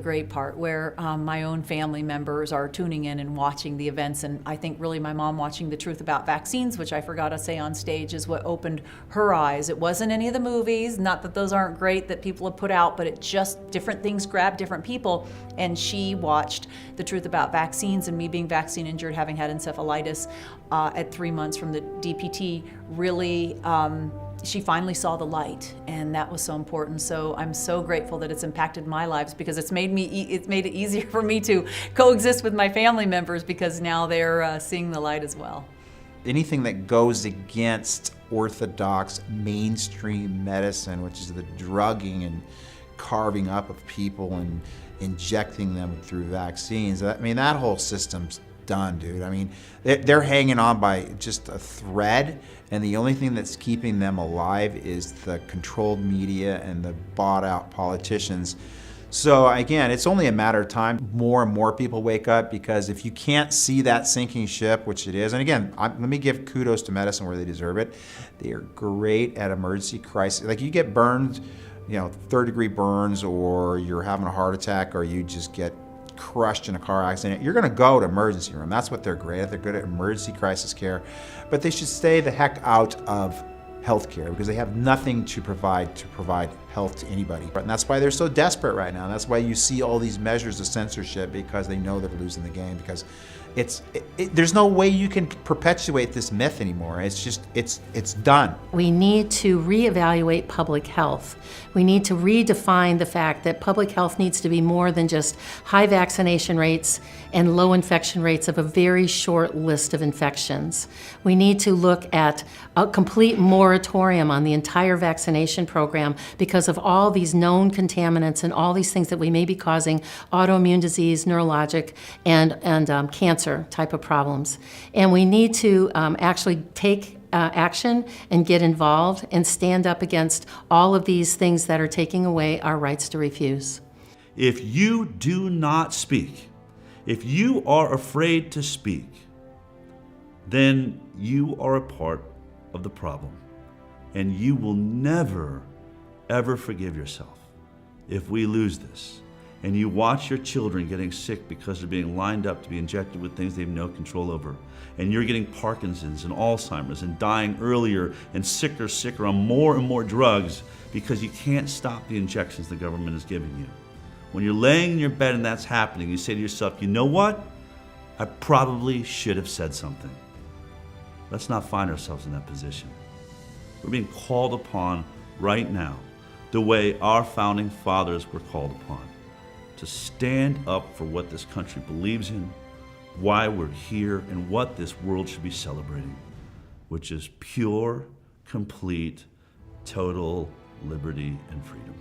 great part, where my own family members are tuning in and watching the events. And I think really my mom watching The Truth About Vaccines, which I forgot to say on stage, is what opened her eyes. It wasn't any of the movies, not that those aren't great that people have put out, but it just, different things grab different people. And she watched The Truth About Vaccines, and me being vaccine injured, having had encephalitis at 3 months from the DPT, really, she finally saw the light, and that was so important. So I'm so grateful that it's impacted my lives, because it's made it easier for me to coexist with my family members, because now they're seeing the light as well. Anything that goes against orthodox mainstream medicine, which is the drugging and carving up of people and injecting them through vaccines, that whole system's done, dude. They're hanging on by just a thread, and the only thing that's keeping them alive is the controlled media and the bought out politicians. So again, it's only a matter of time. More and more people wake up, because if you can't see that sinking ship, which it is, and again, let me give kudos to medicine where they deserve it. They are great at emergency crisis. Like, you get burned, third-degree burns, or you're having a heart attack, or you just get crushed in a car accident, you're going to go to emergency room. That's what they're great at. They're good at emergency crisis care. But they should stay the heck out of healthcare because they have nothing to provide health to anybody. And that's why they're so desperate right now. And that's why you see all these measures of censorship, because they know they're losing the game, because there's no way you can perpetuate this myth anymore. It's just, it's done. We need to reevaluate public health. We need to redefine the fact that public health needs to be more than just high vaccination rates and low infection rates of a very short list of infections. We need to look at a complete moratorium on the entire vaccination program because of all these known contaminants and all these things that we may be causing autoimmune disease, neurologic, and cancer type of problems. And we need to actually take action and get involved and stand up against all of these things that are taking away our rights to refuse. If you do not speak, if you are afraid to speak, then you are a part of the problem. And you will never, ever forgive yourself if we lose this. And you watch your children getting sick because they're being lined up to be injected with things they have no control over. And you're getting Parkinson's and Alzheimer's and dying earlier and sicker on more and more drugs because you can't stop the injections the government is giving you. When you're laying in your bed and that's happening, you say to yourself, you know what? I probably should have said something. Let's not find ourselves in that position. We're being called upon right now, the way our founding fathers were called upon, to stand up for what this country believes in, why we're here, and what this world should be celebrating, which is pure, complete, total liberty and freedom.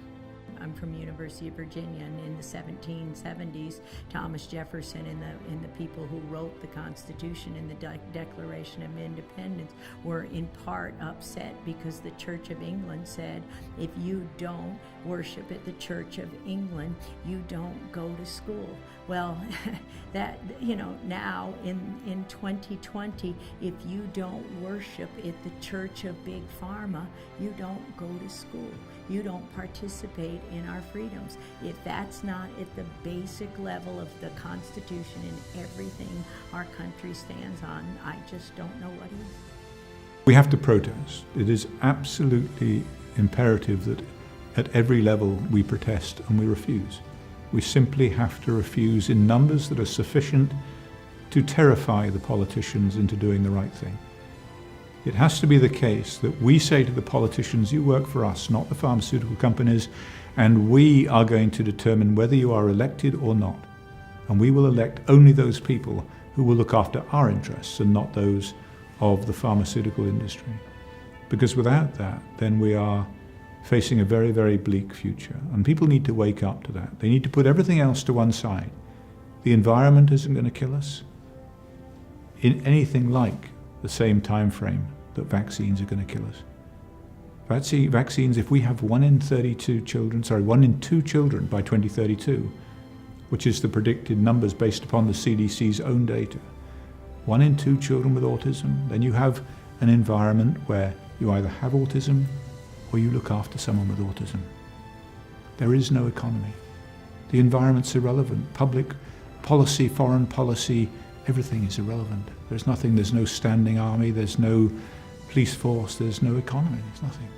I'm from University of Virginia, and in the 1770s, Thomas Jefferson and the people who wrote the Constitution and the Declaration of Independence were in part upset because the Church of England said, if you don't worship at the Church of England, you don't go to school. Well, that, now in 2020, if you don't worship at the Church of Big Pharma, you don't go to school. You don't participate in our freedoms. If that's not at the basic level of the Constitution and everything our country stands on, I just don't know what is. We have to protest. It is absolutely imperative that at every level we protest and we refuse. We simply have to refuse in numbers that are sufficient to terrify the politicians into doing the right thing. It has to be the case that we say to the politicians, you work for us, not the pharmaceutical companies, and we are going to determine whether you are elected or not. And we will elect only those people who will look after our interests and not those of the pharmaceutical industry. Because without that, then we are facing a very, very bleak future. And people need to wake up to that. They need to put everything else to one side. The environment isn't going to kill us in anything like the same time frame that vaccines are going to kill us. Vaccines, if we have 1 in 2 children by 2032, which is the predicted numbers based upon the CDC's own data, 1 in 2 children with autism, then you have an environment where you either have autism or you look after someone with autism. There is no economy. The environment's irrelevant. Public policy, foreign policy, everything is irrelevant. There's nothing, there's no standing army, there's no police force, there's no economy, there's nothing.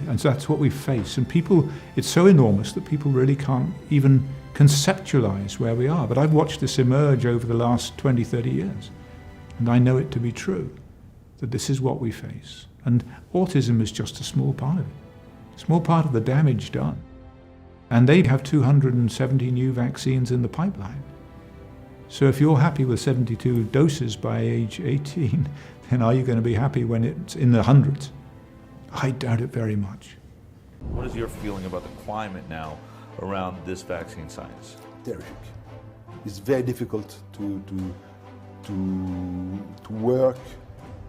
And so that's what we face. And people, it's so enormous that people really can't even conceptualize where we are. But I've watched this emerge over the last 20, 30 years. And I know it to be true, that this is what we face. And autism is just a small part of it, a small part of the damage done. And they have 270 new vaccines in the pipeline. So if you're happy with 72 doses by age 18, then are you going to be happy when it's in the hundreds? I doubt it very much. What is your feeling about the climate now around this vaccine science? Terrific. It's very difficult to work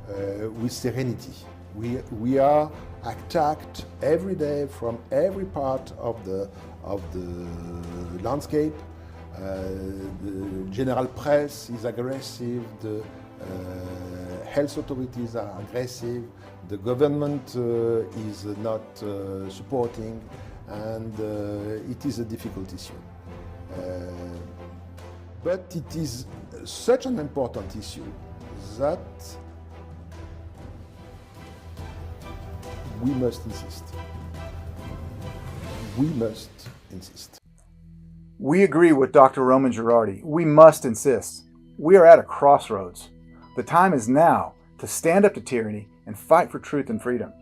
with serenity. We are attacked every day from every part of the landscape. The general press is aggressive, the health authorities are aggressive, the government is not supporting, and it is a difficult issue. But it is such an important issue that we must insist. We must insist. We agree with Dr. Roman Girardi. We must insist. We are at a crossroads. The time is now to stand up to tyranny and fight for truth and freedom.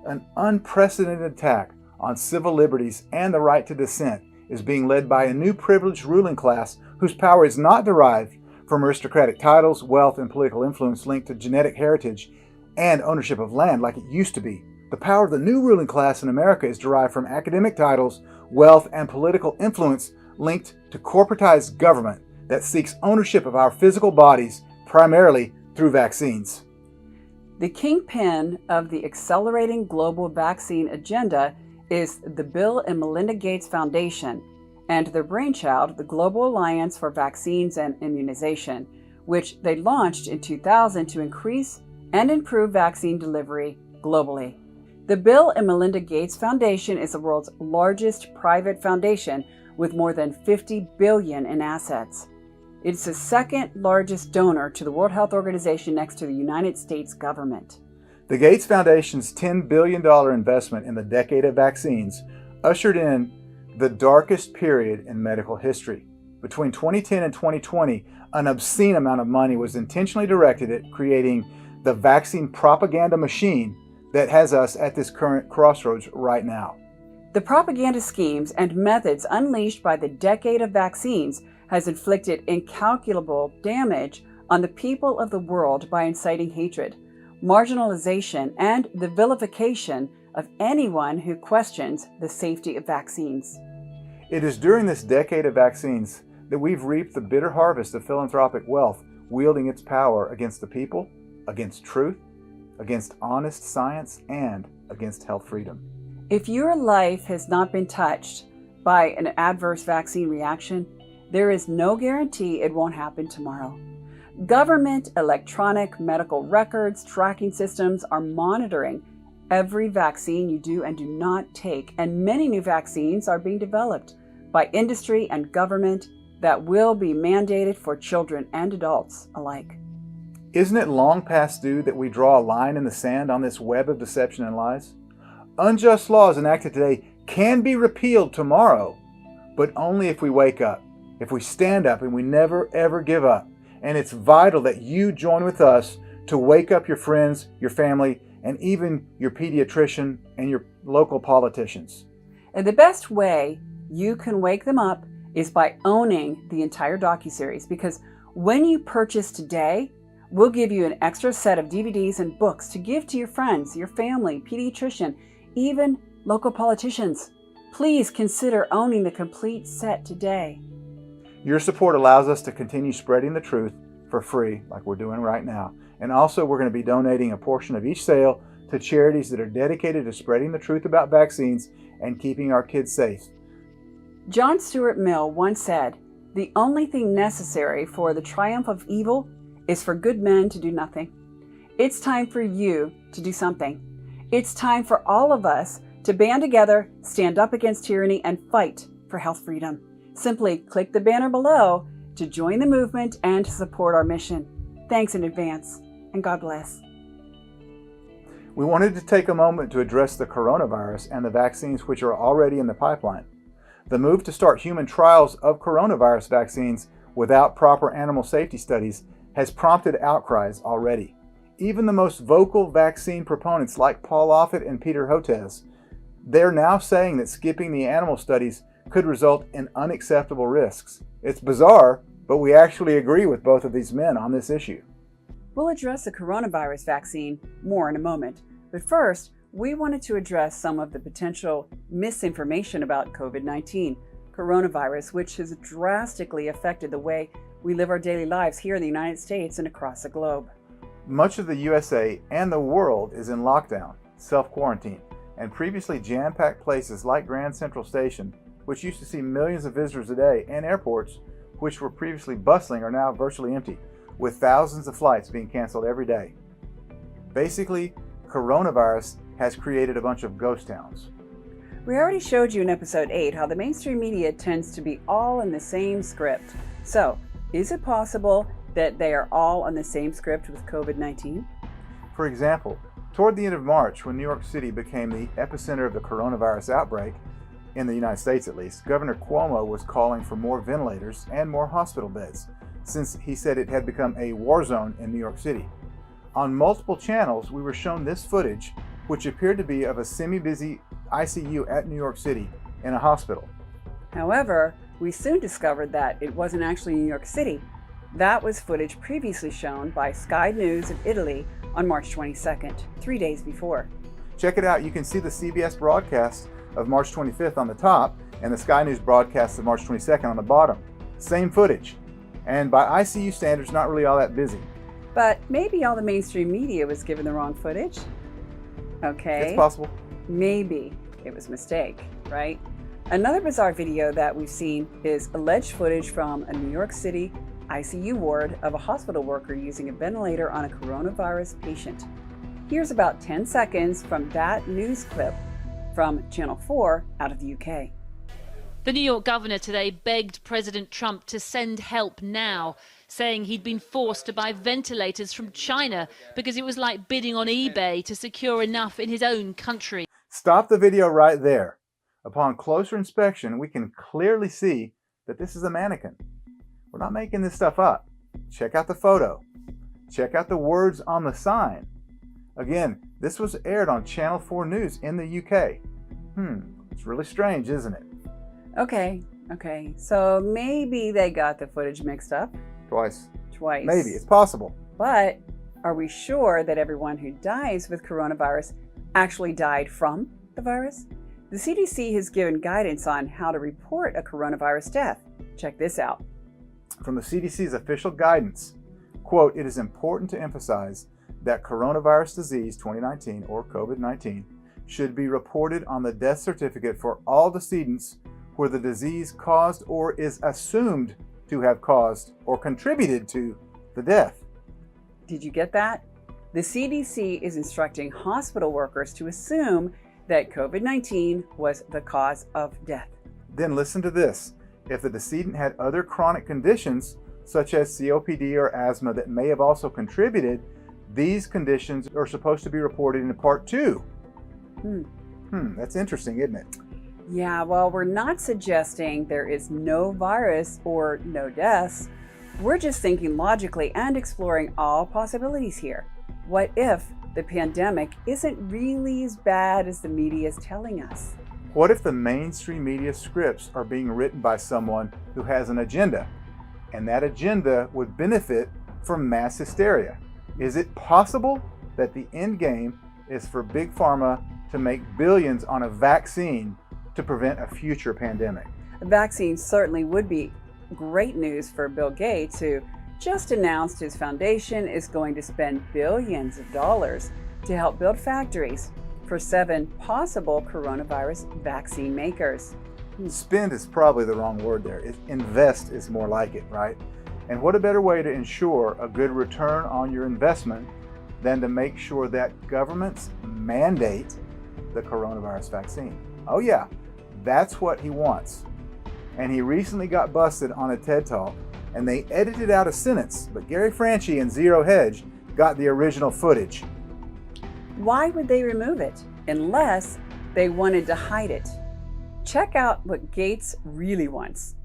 An unprecedented attack on civil liberties and the right to dissent is being led by a new privileged ruling class whose power is not derived from aristocratic titles, wealth, and political influence linked to genetic heritage and ownership of land like it used to be. The power of the new ruling class in America is derived from academic titles, wealth, and political influence linked to corporatized government that seeks ownership of our physical bodies primarily through vaccines. The kingpin of the accelerating global vaccine agenda is the Bill and Melinda Gates Foundation and their brainchild, the Global Alliance for Vaccines and Immunization, which they launched in 2000 to increase and improve vaccine delivery globally. The Bill and Melinda Gates Foundation is the world's largest private foundation with more than $50 billion in assets. It's the second largest donor to the World Health Organization next to the United States government. The Gates Foundation's $10 billion investment in the decade of vaccines ushered in the darkest period in medical history. Between 2010 and 2020, an obscene amount of money was intentionally directed at creating the vaccine propaganda machine that has us at this current crossroads right now. The propaganda schemes and methods unleashed by the decade of vaccines has inflicted incalculable damage on the people of the world by inciting hatred, marginalization, and the vilification of anyone who questions the safety of vaccines. It is during this decade of vaccines that we've reaped the bitter harvest of philanthropic wealth wielding its power against the people, against truth, against honest science, and against health freedom. If your life has not been touched by an adverse vaccine reaction, there is no guarantee it won't happen tomorrow. Government electronic medical records tracking systems are monitoring every vaccine you do and do not take, and many new vaccines are being developed by industry and government that will be mandated for children and adults alike. Isn't it long past due that we draw a line in the sand on this web of deception and lies? Unjust laws enacted today can be repealed tomorrow, but only if we wake up, if we stand up and we never ever give up. And it's vital that you join with us to wake up your friends, your family, and even your pediatrician and your local politicians. And the best way you can wake them up is by owning the entire docuseries, because when you purchase today, we'll give you an extra set of DVDs and books to give to your friends, your family, pediatrician, even local politicians. Please consider owning the complete set today. Your support allows us to continue spreading the truth for free, like we're doing right now. And also, we're going to be donating a portion of each sale to charities that are dedicated to spreading the truth about vaccines and keeping our kids safe. John Stuart Mill once said, "The only thing necessary for the triumph of evil is for good men to do nothing." It's time for you to do something. It's time for all of us to band together, stand up against tyranny, and fight for health freedom. Simply click the banner below to join the movement and to support our mission. Thanks in advance, and God bless. We wanted to take a moment to address the coronavirus and the vaccines which are already in the pipeline. The move to start human trials of coronavirus vaccines without proper animal safety studies has prompted outcries already. Even the most vocal vaccine proponents like Paul Offit and Peter Hotez, they're now saying that skipping the animal studies could result in unacceptable risks. It's bizarre, but we actually agree with both of these men on this issue. We'll address the coronavirus vaccine more in a moment, but first, we wanted to address some of the potential misinformation about COVID-19, coronavirus, which has drastically affected the way we live our daily lives here in the United States and across the globe. Much of the USA and the world is in lockdown, self-quarantine, and previously jam-packed places like Grand Central Station, which used to see millions of visitors a day, and airports, which were previously bustling, are now virtually empty, with thousands of flights being canceled every day. Basically, coronavirus has created a bunch of ghost towns. We already showed you in episode 8 how the mainstream media tends to be all in the same script. So, Is it possible that they are all on the same script with COVID-19? For example, toward the end of March, when New York City became the epicenter of the coronavirus outbreak, in the United States at least, Governor Cuomo was calling for more ventilators and more hospital beds, since he said it had become a war zone in New York City. On multiple channels, we were shown this footage, which appeared to be of a semi-busy ICU at New York City in a hospital. However, we soon discovered that it wasn't actually New York City. That was footage previously shown by Sky News of Italy on March 22nd, 3 days before. Check it out. You can see the CBS broadcast of March 25th on the top and the Sky News broadcast of March 22nd on the bottom. Same footage. And by ICU standards, not really all that busy. But maybe all the mainstream media was given the wrong footage? Okay. It's possible. Maybe it was a mistake, right? Another bizarre video that we've seen is alleged footage from a New York City ICU ward of a hospital worker using a ventilator on a coronavirus patient. Here's about 10 seconds from that news clip from Channel 4 out of the UK. The New York governor today begged President Trump to send help now, saying he'd been forced to buy ventilators from China because it was like bidding on eBay to secure enough in his own country. Stop the video right there. Upon closer inspection, we can clearly see that this is a mannequin. We're not making this stuff up. Check out the photo. Check out the words on the sign. Again, this was aired on Channel 4 News in the UK. It's really strange, isn't it? Okay, so maybe they got the footage mixed up. Twice. Twice. Maybe, it's possible. But are we sure that everyone who dies with coronavirus actually died from the virus? The CDC has given guidance on how to report a coronavirus death. Check this out. From the CDC's official guidance, quote, "It is important to emphasize that coronavirus disease 2019 or COVID-19 should be reported on the death certificate for all decedents where the disease caused or is assumed to have caused or contributed to the death." Did you get that? The CDC is instructing hospital workers to assume that COVID-19 was the cause of death. Then listen to this. If the decedent had other chronic conditions, such as COPD or asthma, that may have also contributed, these conditions are supposed to be reported in Part 2. That's interesting, isn't it? Yeah, well, we're not suggesting there is no virus or no deaths. We're just thinking logically and exploring all possibilities here. What if the pandemic isn't really as bad as the media is telling us? What if the mainstream media scripts are being written by someone who has an agenda, and that agenda would benefit from mass hysteria? Is it possible that the end game is for Big Pharma to make billions on a vaccine to prevent a future pandemic? A vaccine certainly would be great news for Bill Gates, who just announced his foundation is going to spend billions of dollars to help build factories for 7 possible coronavirus vaccine makers. Spend is probably the wrong word there. Invest is more like it, right? And what a better way to ensure a good return on your investment than to make sure that governments mandate the coronavirus vaccine. Oh yeah, that's what he wants. And he recently got busted on a TED Talk, and they edited out a sentence, but Gary Franchi and Zero Hedge got the original footage. Why would they remove it unless they wanted to hide it? Check out what Gates really wants.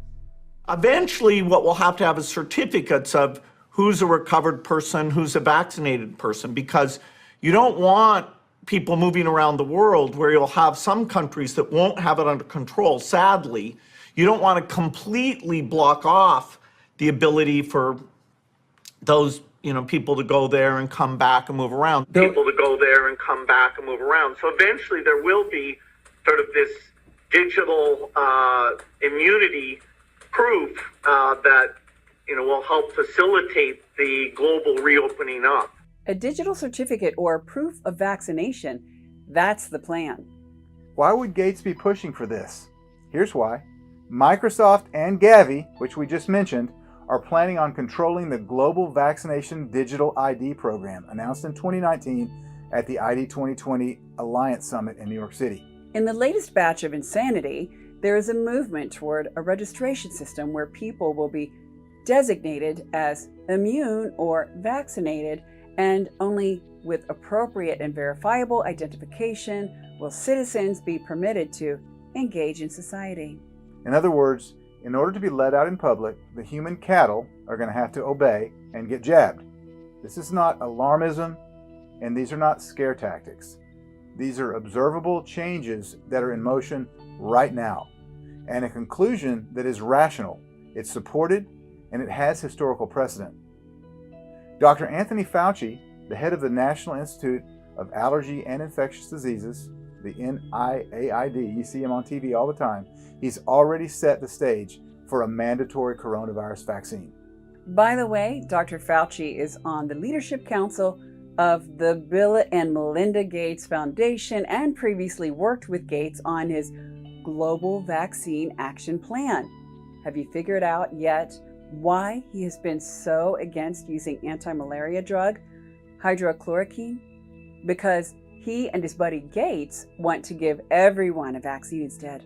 Eventually, what we'll have to have is certificates of who's a recovered person, who's a vaccinated person, because you don't want people moving around the world where you'll have some countries that won't have it under control. Sadly, you don't want to completely block off the ability for those people to go there and come back and move around. So eventually there will be sort of this digital immunity proof that will help facilitate the global reopening up. A digital certificate or proof of vaccination, that's the plan. Why would Gates be pushing for this? Here's why. Microsoft and Gavi, which we just mentioned, are planning on controlling the global vaccination digital ID program announced in 2019 at the ID 2020 Alliance Summit in New York City. In the latest batch of insanity, there is a movement toward a registration system where people will be designated as immune or vaccinated, and only with appropriate and verifiable identification will citizens be permitted to engage in society. In other words, in order to be let out in public, the human cattle are going to have to obey and get jabbed. This is not alarmism, and these are not scare tactics. These are observable changes that are in motion right now, and a conclusion that is rational. It's supported, and it has historical precedent. Dr. Anthony Fauci, the head of the National Institute of Allergy and Infectious Diseases, the NIAID, you see him on TV all the time, he's already set the stage for a mandatory coronavirus vaccine. By the way, Dr. Fauci is on the Leadership Council of the Bill and Melinda Gates Foundation and previously worked with Gates on his Global Vaccine Action Plan. Have you figured out yet why he has been so against using anti-malaria drug, hydrochloroquine? Because he and his buddy Gates want to give everyone a vaccine instead.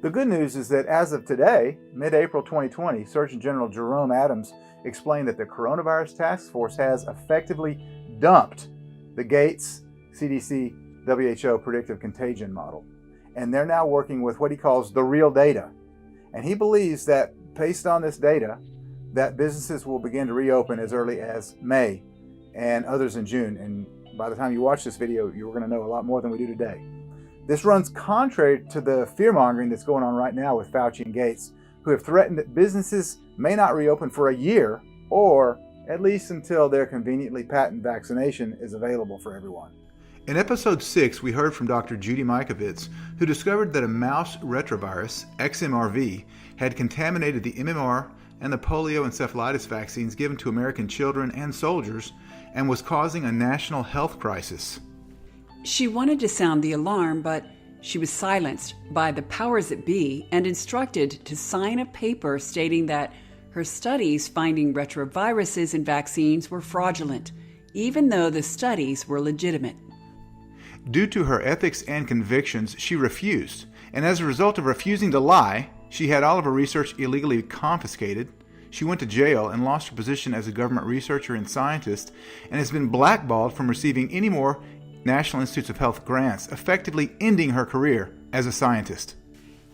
The good news is that as of today, mid-April 2020, Surgeon General Jerome Adams explained that the Coronavirus Task Force has effectively dumped the Gates CDC WHO predictive contagion model. And they're now working with what he calls the real data. And he believes that based on this data, that businesses will begin to reopen as early as May and others in June. And by the time you watch this video, you're going to know a lot more than we do today. This runs contrary to the fear-mongering that's going on right now with Fauci and Gates, who have threatened that businesses may not reopen for a year, or at least until their conveniently patented vaccination is available for everyone. In episode 6, we heard from Dr. Judy Mikovits, who discovered that a mouse retrovirus, XMRV, had contaminated the MMR and the polio encephalitis vaccines given to American children and soldiers and was causing a national health crisis. She wanted to sound the alarm, but she was silenced by the powers that be and instructed to sign a paper stating that her studies finding retroviruses in vaccines were fraudulent, even though the studies were legitimate. Due to her ethics and convictions, she refused, and as a result of refusing to lie, she had all of her research illegally confiscated. She went to jail and lost her position as a government researcher and scientist, and has been blackballed from receiving any more National Institutes of Health grants, effectively ending her career as a scientist.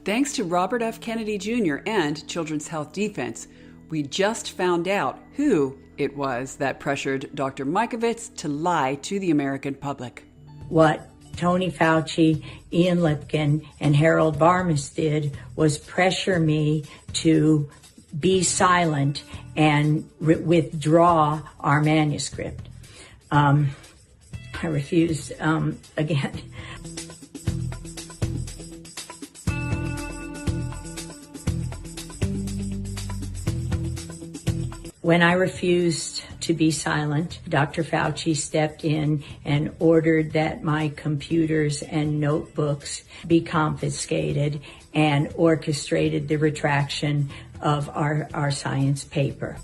Thanks to Robert F. Kennedy Jr. and Children's Health Defense, we just found out who it was that pressured Dr. Mikovits to lie to the American public. What Tony Fauci, Ian Lipkin, and Harold Varmus did was pressure me to be silent and withdraw our manuscript. I refused again. When I refused to be silent, Dr. Fauci stepped in and ordered that my computers and notebooks be confiscated and orchestrated the retraction of our science paper.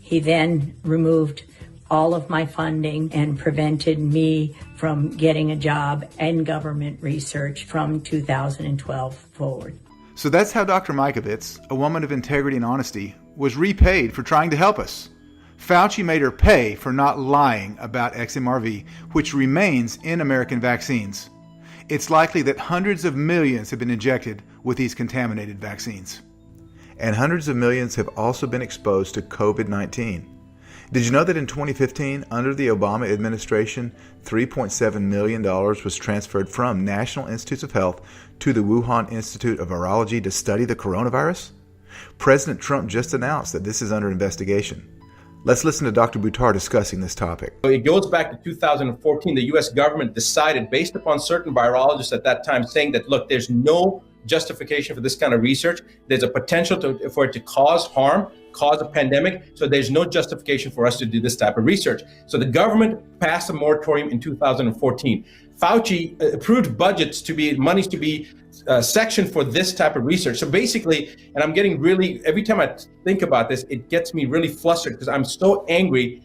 He then removed all of my funding and prevented me from getting a job in government research from 2012 forward. So that's how Dr. Mikovits, a woman of integrity and honesty, was repaid for trying to help us. Fauci made her pay for not lying about XMRV, which remains in American vaccines. It's likely that hundreds of millions have been injected with these contaminated vaccines. And hundreds of millions have also been exposed to COVID-19. Did you know that in 2015, under the Obama administration, $3.7 million was transferred from National Institutes of Health to the Wuhan Institute of Virology to study the coronavirus? President Trump just announced that this is under investigation. Let's listen to Dr. Buttar discussing this topic. It goes back to 2014. The U.S. government decided, based upon certain virologists at that time, saying that, look, there's no justification for this kind of research. There's a potential for it to cause harm, cause a pandemic. So there's no justification for us to do this type of research. So the government passed a moratorium in 2014. Fauci approved budgets to be, monies to be sectioned for this type of research. So basically, and I'm getting really, every time I think about this, it gets me really flustered because I'm so angry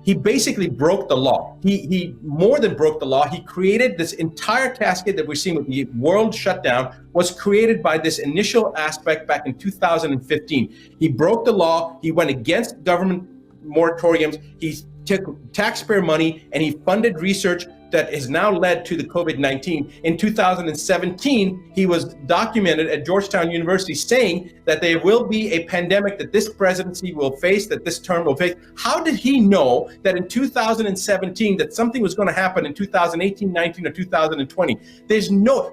he basically broke the law. He more than broke the law. He created this entire cascade that we're seeing with the world shutdown was created by this initial aspect back in 2015. He broke the law. He went against government moratoriums. He took taxpayer money and he funded research that has now led to the COVID-19. In 2017, he was documented at Georgetown University saying that there will be a pandemic that this presidency will face, that this term will face. How did he know that in 2017 that something was going to happen in 2018, 19, or 2020?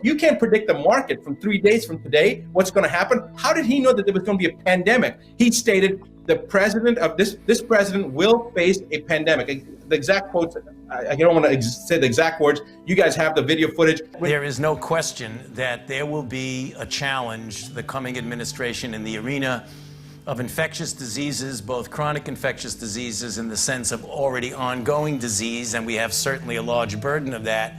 You can't predict the market from 3 days from today, what's going to happen. How did he know that there was going to be a pandemic? He stated, the president of this president will face a pandemic. The exact quotes, I don't want to say the exact words. You guys have the video footage. There is no question that there will be a challenge, the coming administration, in the arena of infectious diseases, both chronic infectious diseases in the sense of already ongoing disease, and we have certainly a large burden of that.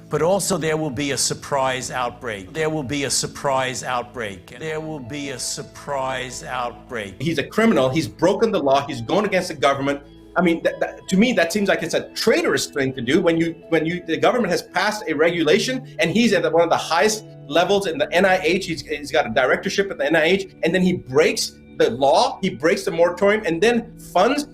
But also there will be a surprise outbreak. There will be a surprise outbreak. There will be a surprise outbreak. He's a criminal. He's broken the law. He's going against the government. I mean, to me, that seems like it's a traitorous thing to do when the government has passed a regulation and he's at one of the highest levels in the NIH. He's got a directorship at the NIH, and then he breaks the law. He breaks the moratorium and then funds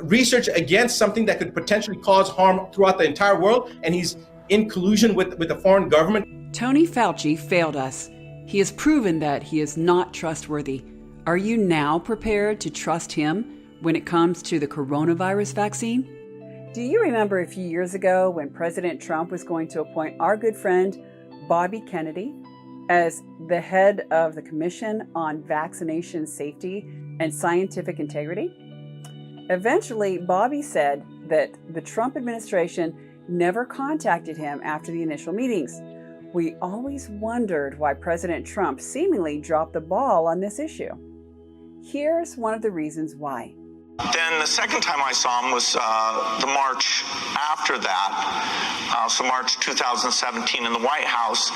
research against something that could potentially cause harm throughout the entire world. And he's in collusion with the foreign government. Tony Fauci failed us. He has proven that he is not trustworthy. Are you now prepared to trust him when it comes to the coronavirus vaccine? Do you remember a few years ago when President Trump was going to appoint our good friend Bobby Kennedy as the head of the Commission on Vaccination Safety and Scientific Integrity? Eventually, Bobby said that the Trump administration never contacted him after the initial meetings. We always wondered why President Trump seemingly dropped the ball on this issue. Here's one of the reasons why. Then the second time I saw him was the March after that, so March 2017 in the White House.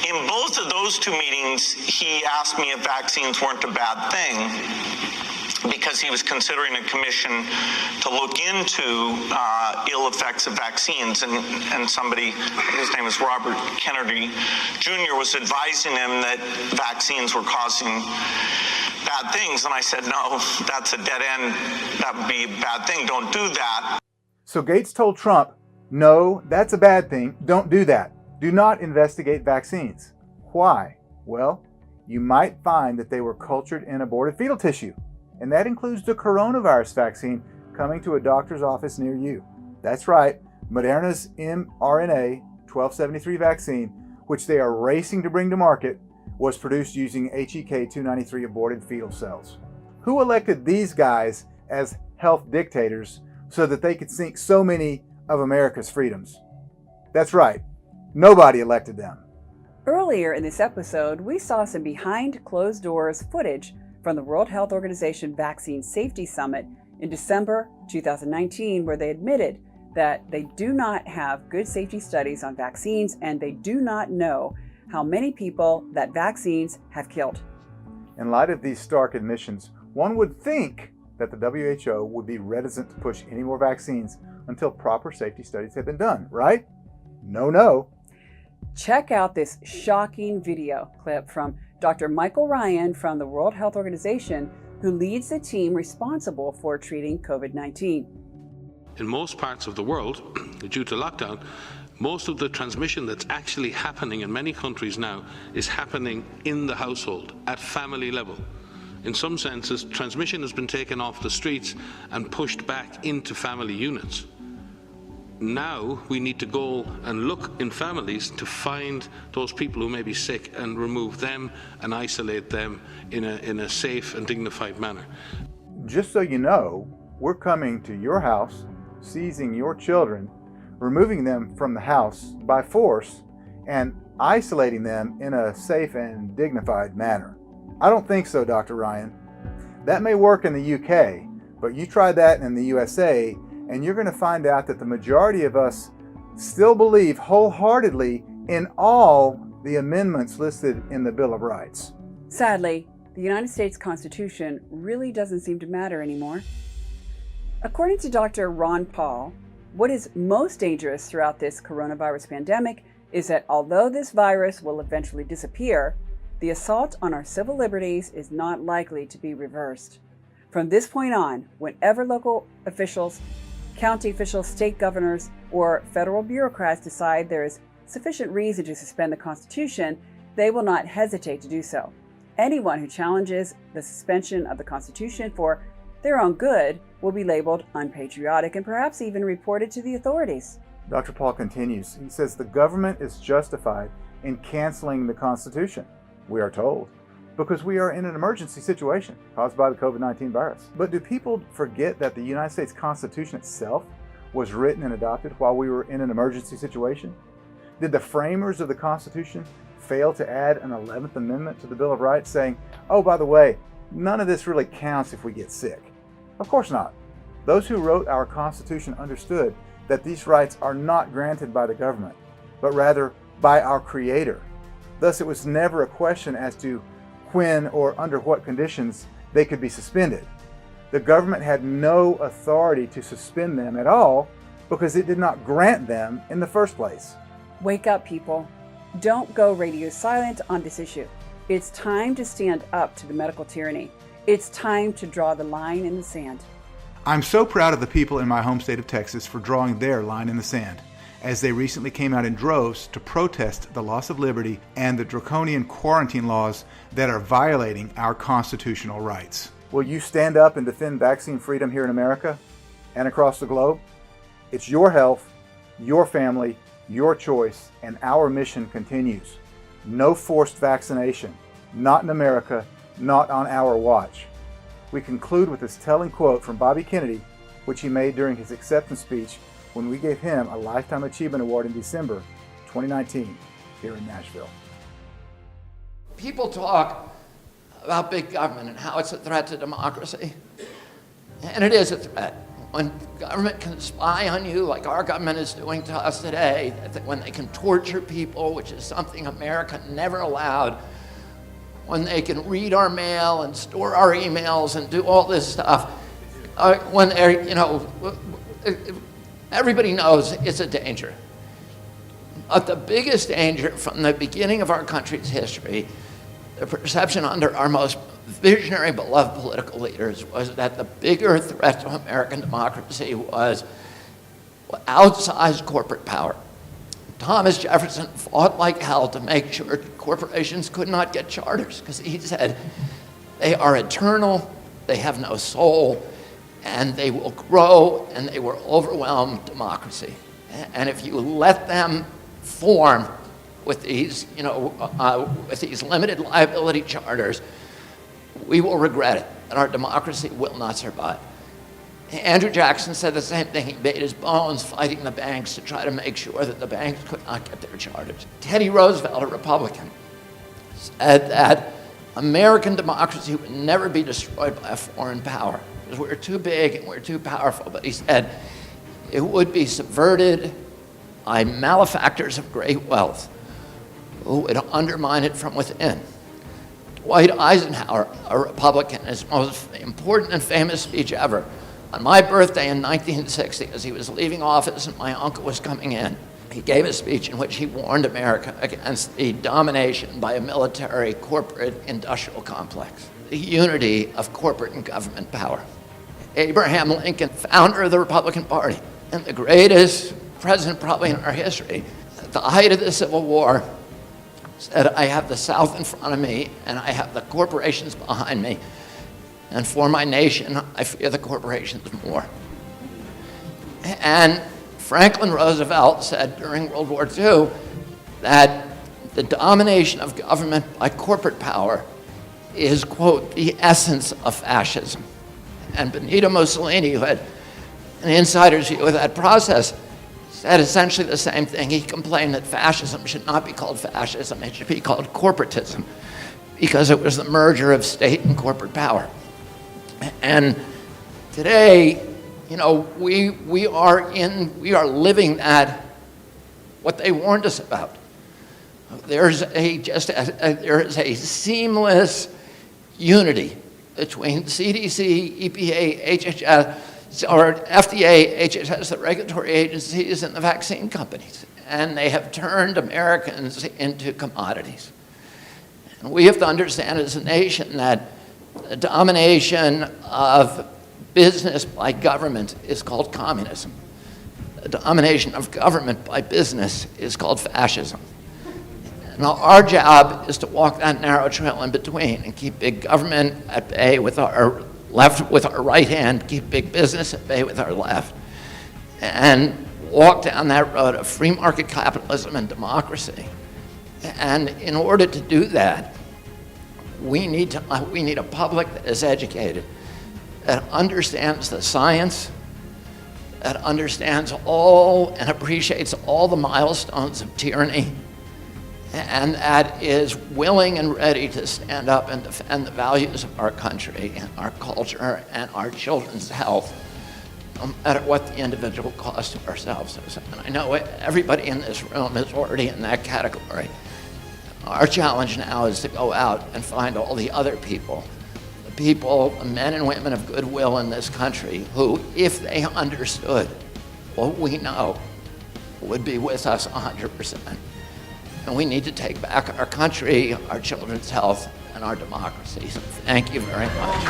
In both of those two meetings, he asked me if vaccines weren't a bad thing, because he was considering a commission to look into ill effects of vaccines. And somebody, his name is Robert Kennedy Jr., was advising him that vaccines were causing bad things. And I said, no, that's a dead end. That would be a bad thing. Don't do that. So Gates told Trump, no, that's a bad thing. Don't do that. Do not investigate vaccines. Why? Well, you might find that they were cultured in aborted fetal tissue. And that includes the coronavirus vaccine coming to a doctor's office near you. That's right, Moderna's mRNA 1273 vaccine, which they are racing to bring to market, was produced using HEK 293 aborted fetal cells. Who elected these guys as health dictators so that they could sink so many of America's freedoms? That's right, nobody elected them. Earlier in this episode, we saw some behind closed doors footage from the World Health Organization Vaccine Safety Summit in December 2019, where they admitted that they do not have good safety studies on vaccines and they do not know how many people that vaccines have killed. In light of these stark admissions, one would think that the WHO would be reticent to push any more vaccines until proper safety studies have been done, right? No. Check out this shocking video clip from Dr. Michael Ryan from the World Health Organization, who leads the team responsible for treating COVID-19. In most parts of the world, due to lockdown, most of the transmission that's actually happening in many countries now is happening in the household, at family level. In some senses, transmission has been taken off the streets and pushed back into family units. Now we need to go and look in families to find those people who may be sick and remove them and isolate them in a safe and dignified manner. Just so you know, we're coming to your house, seizing your children, removing them from the house by force, and isolating them in a safe and dignified manner. I don't think so, Dr. Ryan. That may work in the UK, but you try that in the USA, and you're going to find out that the majority of us still believe wholeheartedly in all the amendments listed in the Bill of Rights. Sadly, the United States Constitution really doesn't seem to matter anymore. According to Dr. Ron Paul, what is most dangerous throughout this coronavirus pandemic is that although this virus will eventually disappear, the assault on our civil liberties is not likely to be reversed. From this point on, whenever local officials, county officials, state governors, or federal bureaucrats decide there is sufficient reason to suspend the Constitution, they will not hesitate to do so. Anyone who challenges the suspension of the Constitution for their own good will be labeled unpatriotic and perhaps even reported to the authorities. Dr. Paul continues. He says the government is justified in canceling the Constitution, we are told, because we are in an emergency situation caused by the COVID-19 virus. But do people forget that the United States Constitution itself was written and adopted while we were in an emergency situation? Did the framers of the Constitution fail to add an 11th Amendment to the Bill of Rights saying, oh, by the way, none of this really counts if we get sick? Of course not. Those who wrote our Constitution understood that these rights are not granted by the government, but rather by our Creator. Thus, it was never a question as to when or under what conditions they could be suspended. The government had no authority to suspend them at all because it did not grant them in the first place. Wake up, people. Don't go radio silent on this issue. It's time to stand up to the medical tyranny. It's time to draw the line in the sand. I'm so proud of the people in my home state of Texas for drawing their line in the sand, as they recently came out in droves to protest the loss of liberty and the draconian quarantine laws that are violating our constitutional rights. Will you stand up and defend vaccine freedom here in America and across the globe? It's your health, your family, your choice, and our mission continues. No forced vaccination, not in America, not on our watch. We conclude with this telling quote from Bobby Kennedy, which he made during his acceptance speech when we gave him a Lifetime Achievement Award in December 2019 here in Nashville. People talk about big government and how it's a threat to democracy. And it is a threat. When government can spy on you like our government is doing to us today, when they can torture people, which is something America never allowed, when they can read our mail and store our emails and do all this stuff, when they're, everybody knows it's a danger. But the biggest danger from the beginning of our country's history, the perception under our most visionary, beloved political leaders, was that the bigger threat to American democracy was outsized corporate power. Thomas Jefferson fought like hell to make sure corporations could not get charters, because he said they are eternal, they have no soul, and they will grow, and they will overwhelm democracy. And if you let them form with these, with these limited liability charters, we will regret it, and our democracy will not survive. Andrew Jackson said the same thing. He made his bones fighting the banks to try to make sure that the banks could not get their charters. Teddy Roosevelt, a Republican, said that American democracy would never be destroyed by a foreign power because we're too big and we're too powerful. But he said it would be subverted by malefactors of great wealth who would undermine it from within. Dwight Eisenhower, a Republican, his most important and famous speech ever, on my birthday in 1960, as he was leaving office and my uncle was coming in, he gave a speech in which he warned America against the domination by a military, corporate, industrial complex, the unity of corporate and government power. Abraham Lincoln, founder of the Republican Party, and the greatest president probably in our history, at the height of the Civil War, said, I have the South in front of me and I have the corporations behind me. And for my nation, I fear the corporations more. And Franklin Roosevelt said during World War II that the domination of government by corporate power is, quote, the essence of fascism. And Benito Mussolini, who had an insider's view of that process, said essentially the same thing. He complained that fascism should not be called fascism, it should be called corporatism, because it was the merger of state and corporate power. And today, we are living that, what they warned us about. There is a seamless unity between CDC, EPA, HHS, or FDA, HHS, the regulatory agencies, and the vaccine companies. And they have turned Americans into commodities. And we have to understand as a nation that the domination of business by government is called communism. The domination of government by business is called fascism. And our job is to walk that narrow trail in between and keep big government at bay with our left, with our right hand, keep big business at bay with our left, and walk down that road of free market capitalism and democracy. And in order to do that, we need a public that is educated, that understands the science, that understands all and appreciates all the milestones of tyranny, and that is willing and ready to stand up and defend the values of our country and our culture and our children's health, no matter what the individual cost to ourselves is. And I know everybody in this room is already in that category. Our challenge now is to go out and find all the other people, the people, the men and women of goodwill in this country who, if they understood what we know, would be with us 100%. And we need to take back our country, our children's health, and our democracy. So thank you very much.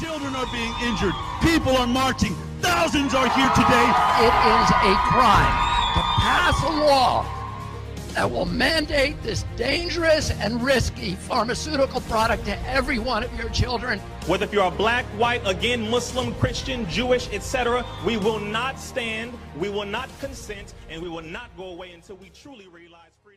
Children are being injured. People are marching. Thousands are here today. It is a crime to pass a law that will mandate this dangerous and risky pharmaceutical product to every one of your children. Whether if you're a black, white, again, Muslim, Christian, Jewish, etc., we will not stand, we will not consent, and we will not go away until we truly realize freedom.